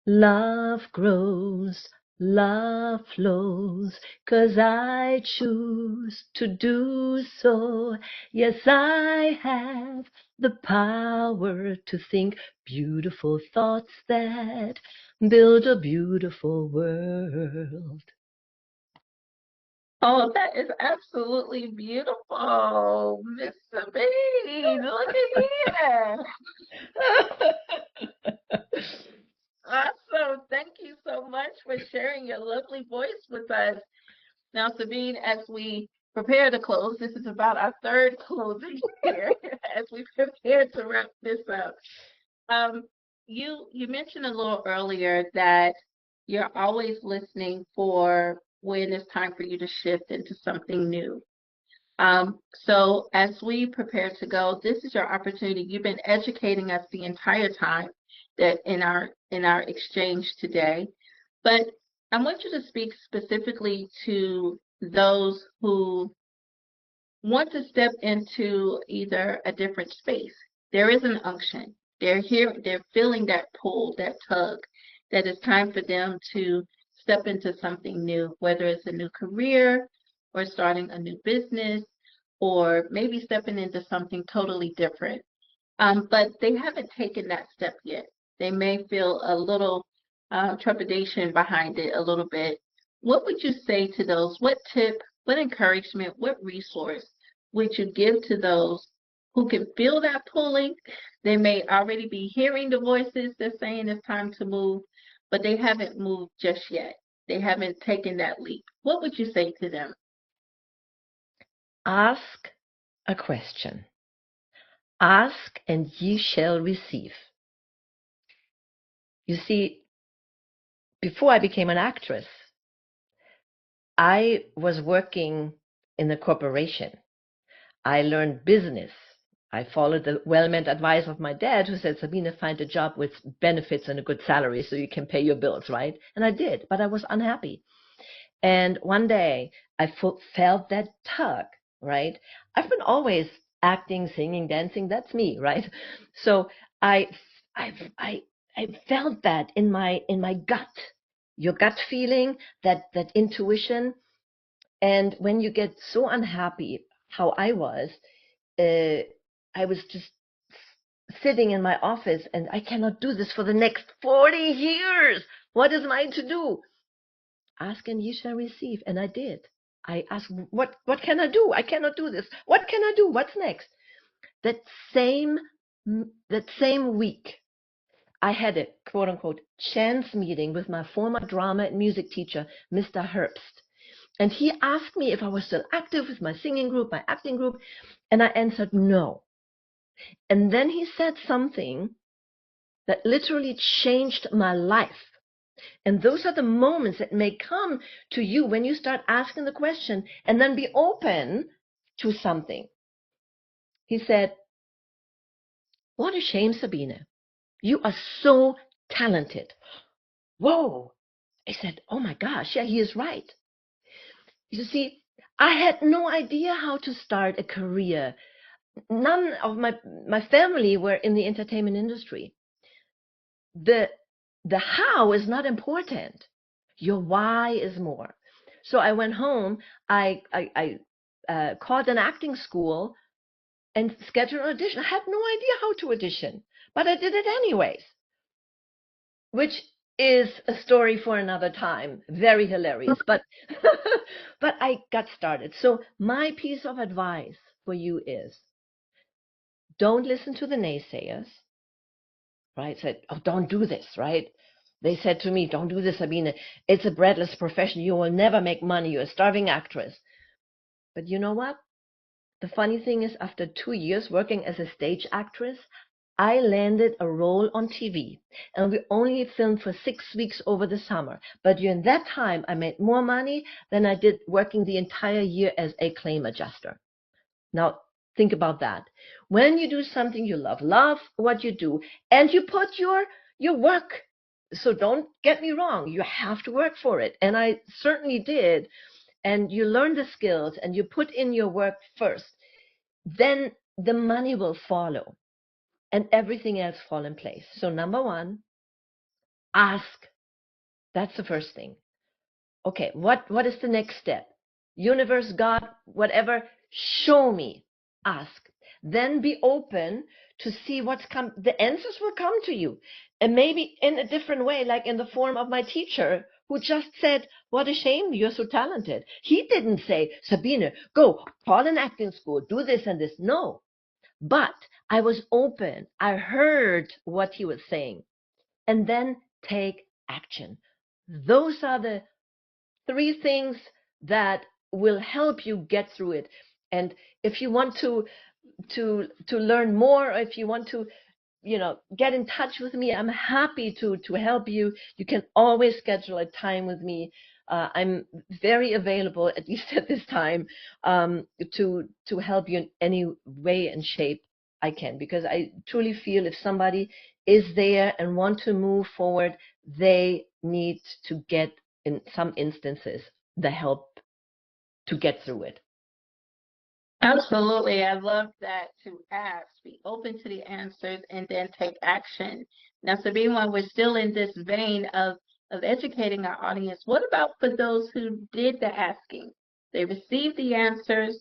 Love Grows, Love Flows, 'cause I choose to do so. Yes, I have the power to think beautiful thoughts that build a beautiful world. Oh, that is absolutely beautiful, Miss Sabine. Look at here. Awesome. Thank you so much for sharing your lovely voice with us. Now, Sabine, as we prepare to close, this is about our third closing here as we prepare to wrap this up. Um, you mentioned a little earlier that you're always listening for when it's time for you to shift into something new. So as we prepare to go, this is your opportunity. You've been educating us the entire time that in our exchange today. But I want you to speak specifically to those who want to step into either a different space. There is an unction. They're here, they're feeling that pull, that tug, that it's time for them to step into something new, whether it's a new career or starting a new business or maybe stepping into something totally different. But they haven't taken that step yet. They may feel a little trepidation behind it a little bit. What would you say to those? What tip, what encouragement, what resource would you give to those who can feel that pulling? They may already be hearing the voices that saying it's time to move, but they haven't moved just yet. They haven't taken that leap. What would you say to them? Ask a question. Ask and ye shall receive. You see, before I became an actress, I was working in a corporation. I learned business. I followed the well-meant advice of my dad, who said, Sabine, find a job with benefits and a good salary so you can pay your bills, right? And I did, but I was unhappy. And one day I felt that tug, right? I've been always acting, singing, dancing. That's me, right? So I, I, I, I felt that in my gut, your gut feeling, that intuition. And when you get so unhappy, how uh, I was just sitting in my office and I cannot do this for the next 40 years. What is mine to do? Ask and ye shall receive. And I did. I asked, what can I do? I cannot do this. What can I do? What's next? That same, that same week, I had a quote unquote chance meeting with my former drama and music teacher, Mr. Herbst. And he asked me if I was still active with my singing group, my acting group, and I answered no. And then he said something that literally changed my life. And those are the moments that may come to you when you start asking the question and then be open to something. He said, what a shame, Sabine. You are so talented. Whoa. I said, oh my gosh, yeah, he is right. You see, I had no idea how to start a career. None of my family were in the entertainment industry. The the how is not important. Your why is more. So I went home. I called an acting school and scheduled an audition. I had no idea how to audition, but I did it anyways, which is a story for another time. Very hilarious, but but I got started. So my piece of advice for you is don't listen to the naysayers, right? Said, oh, don't do this, right? They said to me, don't do this, Sabine. It's a breadless profession. You will never make money. You're a starving actress. But you know what? The funny thing is, after 2 years working as a stage actress, I landed a role on TV, and we only filmed for 6 weeks over the summer. But during that time, I made more money than I did working the entire year as a claim adjuster. Now, think about that. When you do something you love what you do, and you put your work. So don't get me wrong, you have to work for it. And I certainly did. And you learn the skills and you put in your work first. Then the money will follow and everything else fall in place. So number one, ask. That's the first thing. Okay, what is the next step? Universe, God, whatever, show me. Ask. Then be open to see what's come. The answers will come to you. And maybe in a different way, like in the form of my teacher who just said, what a shame, you're so talented. He didn't say, Sabine, go, call an acting school, do this and this. No. But I was open. I heard what he was saying. And then take action. Those are the 3 things that will help you get through it. And if you want to learn more, or if you want to get in touch with me, I'm happy to help you. You can always schedule a time with me. I'm very available, at least at this time, to help you in any way and shape I can, because I truly feel if somebody is there and want to move forward, they need to get, in some instances, the help to get through it. Absolutely. I love that, to ask, be open to the answers, and then take action. Now, Sabine, while we're still in this vein of educating our audience, what about for those who did the asking? They received the answers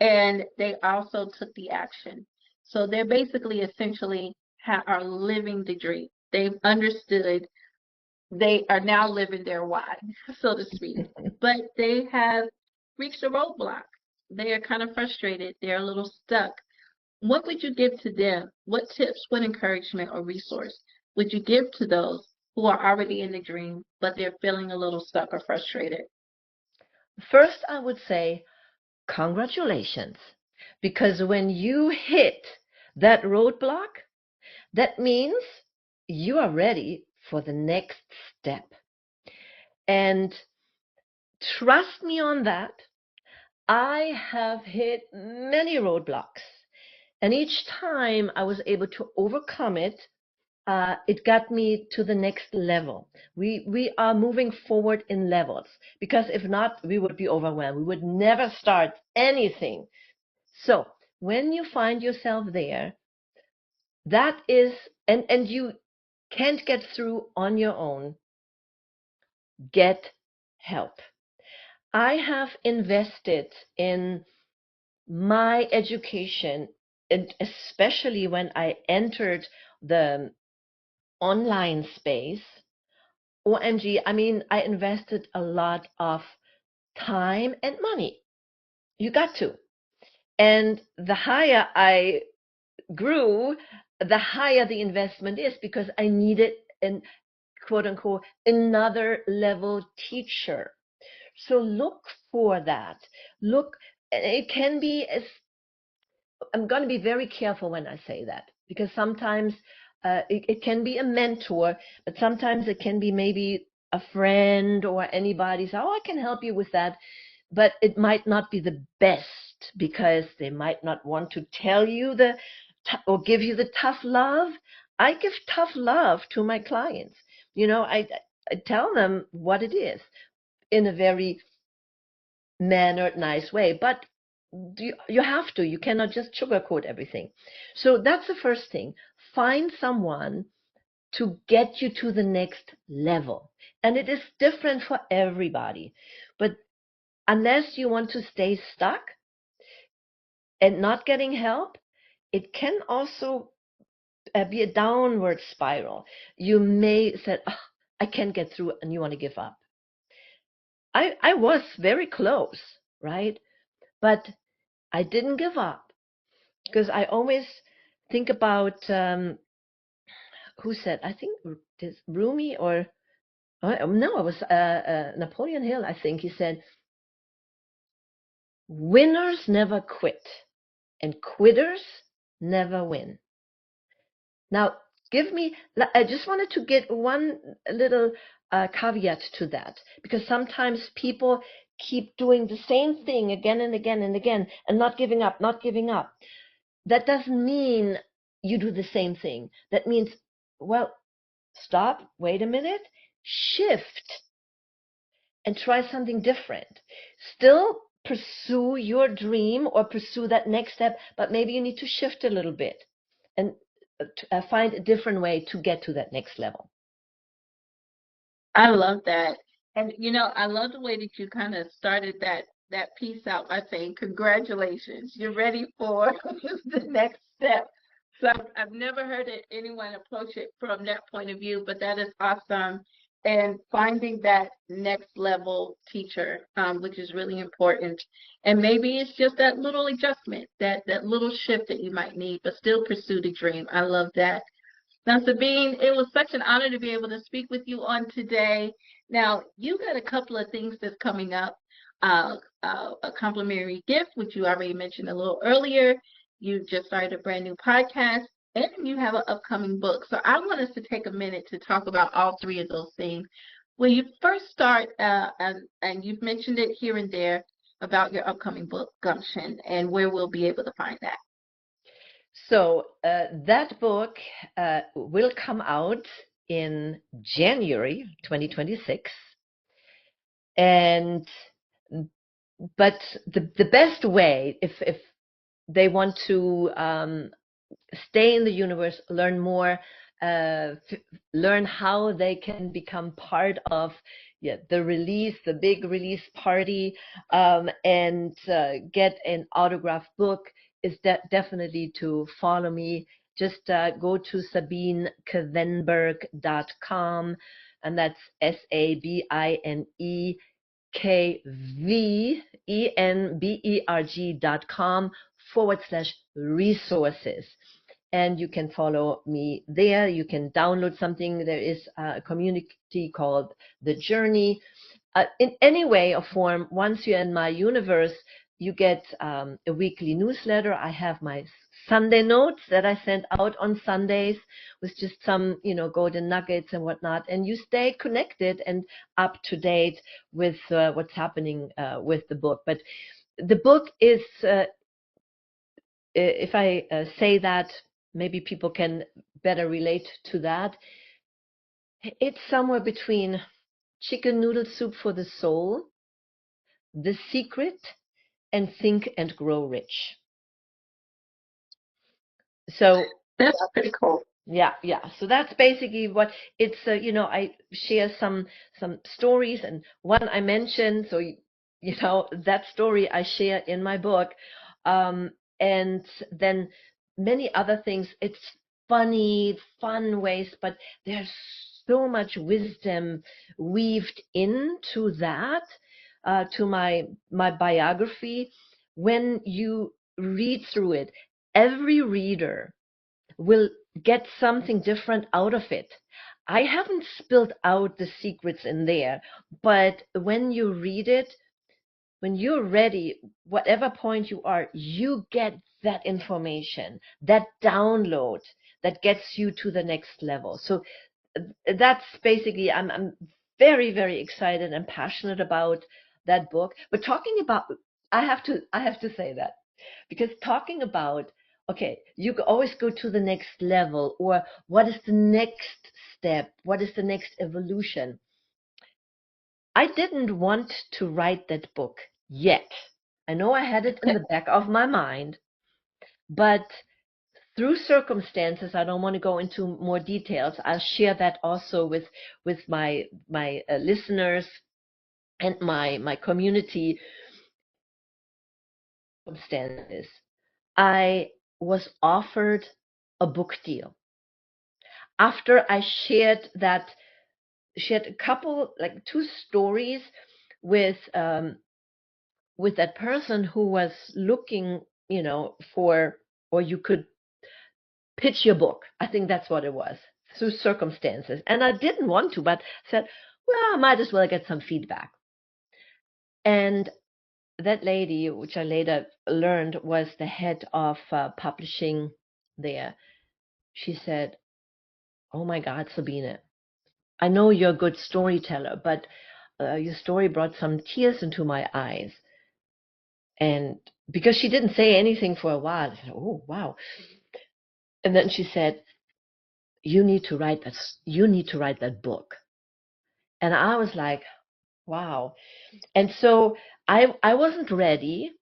and they also took the action. So they're basically essentially are living the dream. They've understood, they are now living their why, so to speak. But they have reached a roadblock. They are kind of frustrated. They're a little stuck. What would you give to them? What tips, what encouragement or resource would you give to those who are already in the dream, but they're feeling a little stuck or frustrated? First, I would say congratulations, because when you hit that roadblock, that means you are ready for the next step. And trust me on that. I have hit many roadblocks, and each time I was able to overcome it. It got me to the next level. We are moving forward in levels, because if not, we would be overwhelmed. We would never start anything. So when you find yourself there, that is, and you can't get through on your own, get help. I have invested in my education, and especially when I entered the online space. OMG, I mean, I invested a lot of time and money. You got to. And the higher I grew, the higher the investment is, because I needed an quote unquote another level teacher. So look for that. Look, it can be as, I'm going to be very careful when I say that, because sometimes it can be a mentor, but sometimes it can be maybe a friend or anybody say, oh, I can help you with that. But it might not be the best, because they might not want to tell you or give you the tough love. I give tough love to my clients. I tell them what it is in a very mannered, nice way. But you have to. You cannot just sugarcoat everything. So that's the first thing. Find someone to get you to the next level. And it is different for everybody. But unless you want to stay stuck and not getting help, it can also be a downward spiral. You may say, oh, I can't get through, and you want to give up. I was very close, right? But I didn't give up, because I always think about who said, I think this Rumi or No, it was Napoleon Hill, I think. He said, winners never quit, and quitters never win. Now, I just wanted to get one little caveat to that, because sometimes people keep doing the same thing again and again and again and not giving up, not giving up. That doesn't mean you do the same thing. That means, well, stop, wait a minute, shift and try something different. Still pursue your dream or pursue that next step, but maybe you need to shift a little bit and find a different way to get to that next level. I love that. And I love the way that you kind of started that piece out by saying, congratulations, you're ready for the next step. So I've never heard anyone approach it from that point of view, but that is awesome. And finding that next level teacher, which is really important. And maybe it's just that little adjustment, that little shift that you might need, but still pursue the dream. I love that. Now, Sabine, it was such an honor to be able to speak with you on today. Now, you got a couple of things that's coming up. A complimentary gift, which you already mentioned a little earlier. You just started a brand new podcast, and you have an upcoming book. So I want us to take a minute to talk about all three of those things. Will you first start, and you've mentioned it here and there, about your upcoming book, Gumption, and where we'll be able to find that? So that book will come out in January 2026, and but the best way, if they want to stay in the universe, learn more, learn how they can become part of the big release party, and get an autographed book, is definitely to follow me. Just go to sabinekvenberg.com, and that's SABINEKVENBERG.com/resources. And you can follow me there. You can download something. There is a community called The Journey. In any way or form, once you're in my universe, you get a weekly newsletter. I have my Sunday notes that I send out on Sundays with just some, golden nuggets and whatnot. And you stay connected and up to date with what's happening with the book. But the book is, if I say that, maybe people can better relate to that. It's somewhere between Chicken Noodle Soup for the Soul, The Secret, and Think and Grow Rich. So that's pretty cool. Yeah. So that's basically what it's. I share some stories, and one I mentioned. So that story I share in my book, and then many other things. It's funny, fun ways, but there's so much wisdom weaved into that, to my biography. When you read through it, every reader will get something different out of it. I haven't spilled out the secrets in there, but when you read it, when you're ready, whatever point you are, you get that information, that download that gets you to the next level. So that's basically, I'm very, very excited and passionate about that book. But talking about, I have to say that, because talking about, okay, you always go to the next level, or what is the next step? What is the next evolution? I didn't want to write that book yet. I know I had it in the back of my mind, but through circumstances, I don't want to go into more details. I'll share that also with my listeners and my community. Circumstances, I was offered a book deal after I shared a couple, like two stories with that person who was looking, for, or you could pitch your book. I think that's what it was, through circumstances. And I didn't want to, but said, well, I might as well get some feedback. And that lady, which I later learned was the head of publishing there, she said, "Oh my God, Sabine, I know you're a good storyteller, but your story brought some tears into my eyes." And because she didn't say anything for a while, I said, "Oh, wow." And then she said, "You need to write that. You need to write that book." And I was like, "Wow." And so I wasn't ready.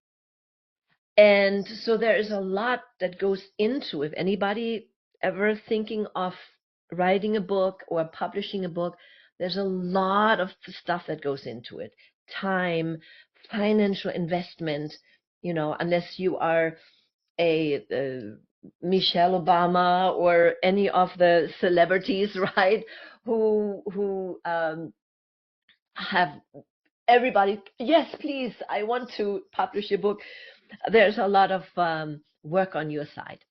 And so there is a lot that goes into, if anybody ever thinking of writing a book or publishing a book, there's a lot of stuff that goes into it. Time, financial investment, unless you are a Michelle Obama or any of the celebrities, right? Who have everybody, yes, please, I want to publish a book. There's a lot of work on your side.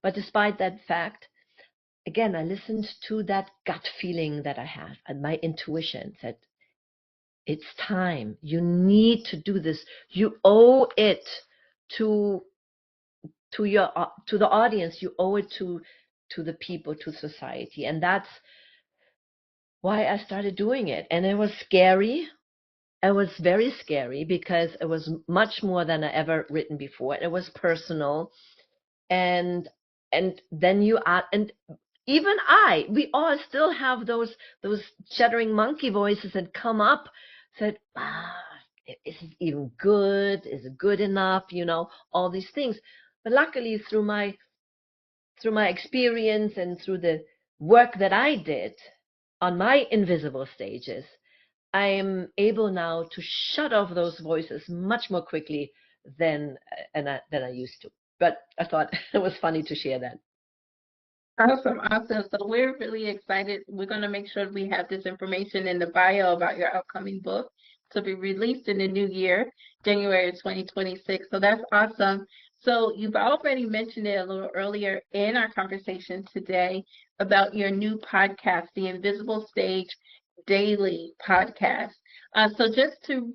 But despite that fact, again, I listened to that gut feeling that I have, and my intuition said, it's time. You need to do this. You owe it to to the audience. You owe it to the people, to society, and that's why I started doing it. And it was scary. It was very scary because it was much more than I ever written before. It was personal, and then you add, and even we all still have those chattering monkey voices that come up, said, is it even good? Is it good enough? All these things. But luckily, through my experience and through the work that I did on my invisible stages, I am able now to shut off those voices much more quickly than I used to. But I thought it was funny to share that. Awesome, awesome. So we're really excited. We're going to make sure we have this information in the bio about your upcoming book to be released in the new year, January 2026. So that's awesome. So you've already mentioned it a little earlier in our conversation today about your new podcast, the Invisible Stage Daily Podcast. So just to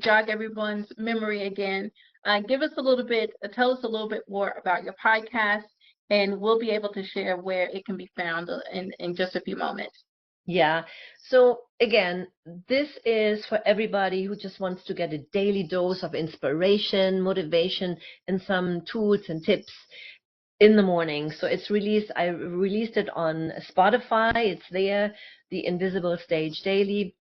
jog everyone's memory again, tell us a little bit more about your podcast, and we'll be able to share where it can be found in just a few moments. Yeah. So again, this is for everybody who just wants to get a daily dose of inspiration, motivation, and some tools and tips in the morning. So I released it on Spotify. It's there, the Invisible Stage Daily.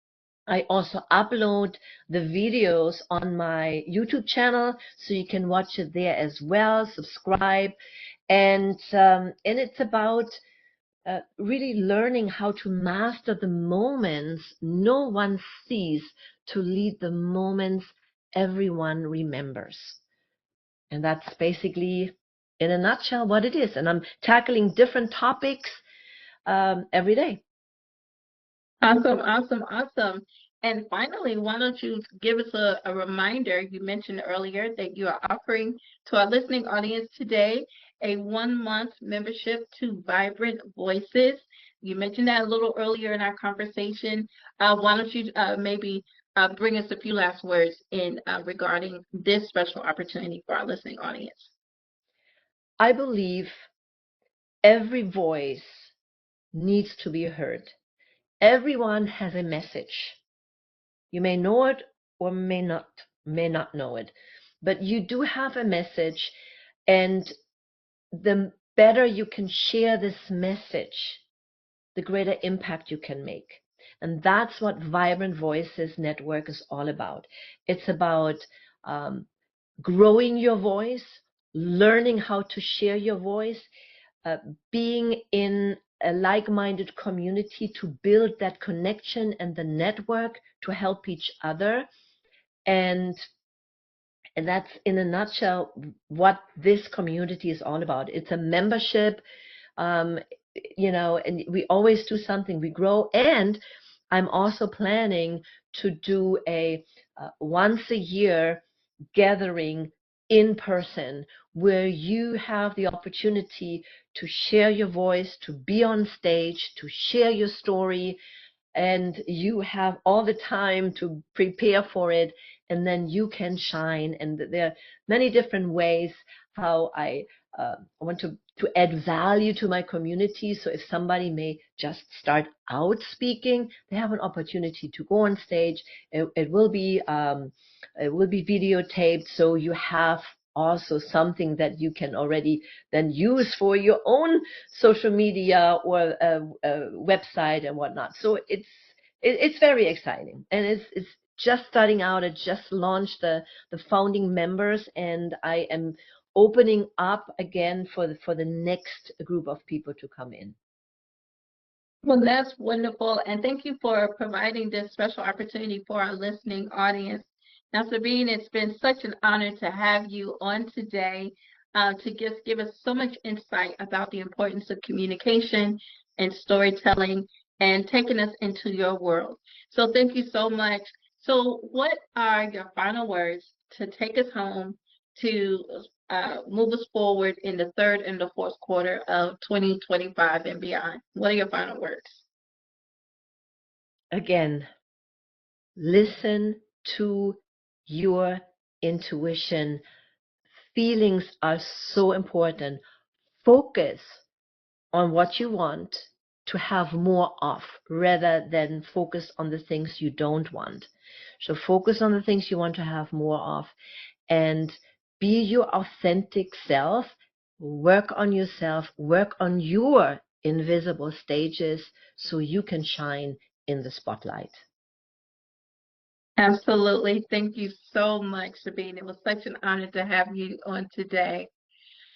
I also upload the videos on my YouTube channel, so you can watch it there as well. Subscribe, and it's about really learning how to master the moments no one sees to lead the moments everyone remembers. And that's basically, in a nutshell, what it is. And I'm tackling different topics every day. Awesome, awesome, awesome. And finally, why don't you give us a reminder? You mentioned earlier that you are offering to our listening audience today a 1 month membership to Vibrant Voices. You mentioned that a little earlier in our conversation. Why don't you maybe bring us a few last words in regarding this special opportunity for our listening audience? I believe every voice needs to be heard. Everyone has a message. You may know it or may not know it, but you do have a message, and the better you can share this message, the greater impact you can make. And that's what Vibrant Voices Network is all about. It's about um, growing your voice, learning how to share your voice, being in a like-minded community to build that connection and the network to help each other. And that's in a nutshell what this community is all about. It's a membership, um, and we always do something, we grow. And I'm also planning to do a once a year gathering in person where you have the opportunity to share your voice, to be on stage, to share your story, and you have all the time to prepare for it, and then you can shine. And there are many different ways how I want to add value to my community. So if somebody may just start out speaking, they have an opportunity to go on stage. It will be videotaped, so you have also something that you can already then use for your own social media or website and whatnot. So it's very exciting, and it's just starting out. I just launched the founding members, and I am opening up again for the next group of people to come in. Well, that's wonderful. And thank you for providing this special opportunity for our listening audience. Now, Sabine, it's been such an honor to have you on today to just give us so much insight about the importance of communication and storytelling and taking us into your world. So thank you so much. So what are your final words to take us home to move us forward in the third and the fourth quarter of 2025 and beyond? What are your final words? Again, listen to your intuition. Feelings are so important. Focus on what you want to have more of, rather than focus on the things you don't want. So focus on the things you want to have more of, and be your authentic self. Work on yourself, work on your invisible stages so you can shine in the spotlight. Absolutely. Thank you so much, Sabine. It was such an honor to have you on today.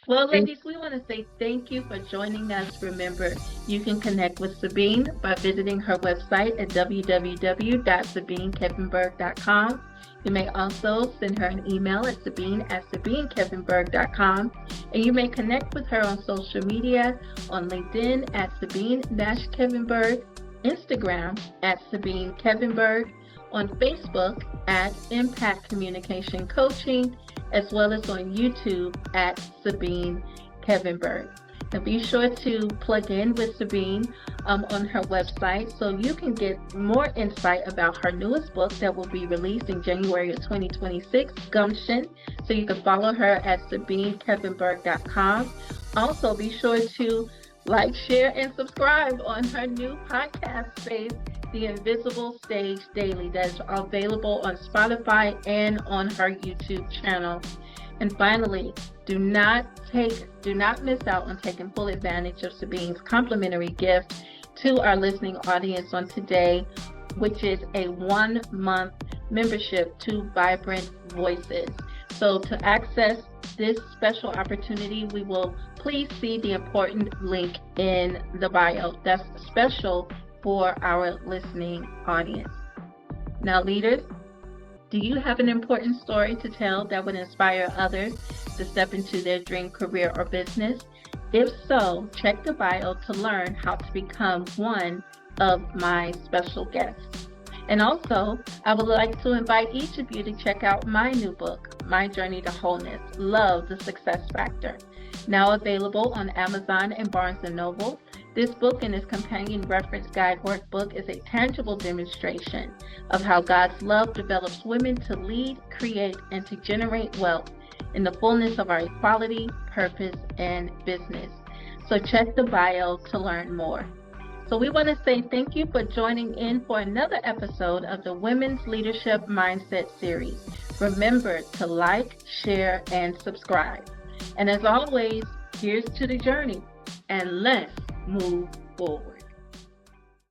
Well, ladies, we want to say thank you for joining us. Remember, you can connect with Sabine by visiting her website at www.sabinekvenberg.com. You may also send her an email at sabine@sabinekvenberg.com. And you may connect with her on social media on LinkedIn at Sabine-Kvenberg, Instagram at Sabine Kvenberg, on Facebook at Impact Communication Coaching, as well as on YouTube at Sabine Kvenberg. Now be sure to plug in with Sabine on her website so you can get more insight about her newest book that will be released in January of 2026, Gumption. So you can follow her at SabineKvenberg.com. Also be sure to like, share, and subscribe on her new podcast space, The Invisible Stage Daily, that is available on Spotify and on her YouTube channel. And finally, do not miss out on taking full advantage of Sabine's complimentary gift to our listening audience on today, which is a 1-month membership to Vibrant Voices. So to access this special opportunity, we will please see the important link in the bio. That's special for our listening audience. Now, leaders, do you have an important story to tell that would inspire others to step into their dream career or business? If so, check the bio to learn how to become one of my special guests. And also, I would like to invite each of you to check out my new book, My Journey to Wholeness, Love, the Success Factor, now available on Amazon and Barnes & Noble. This book and its companion reference guide workbook is a tangible demonstration of how God's love develops women to lead, create, and to generate wealth in the fullness of our equality, purpose, and business. So check the bio to learn more. So we want to say thank you for joining in for another episode of the Women's Leadership Mindset Series. Remember to like, share, and subscribe. And as always, here's to the journey, and let's move forward.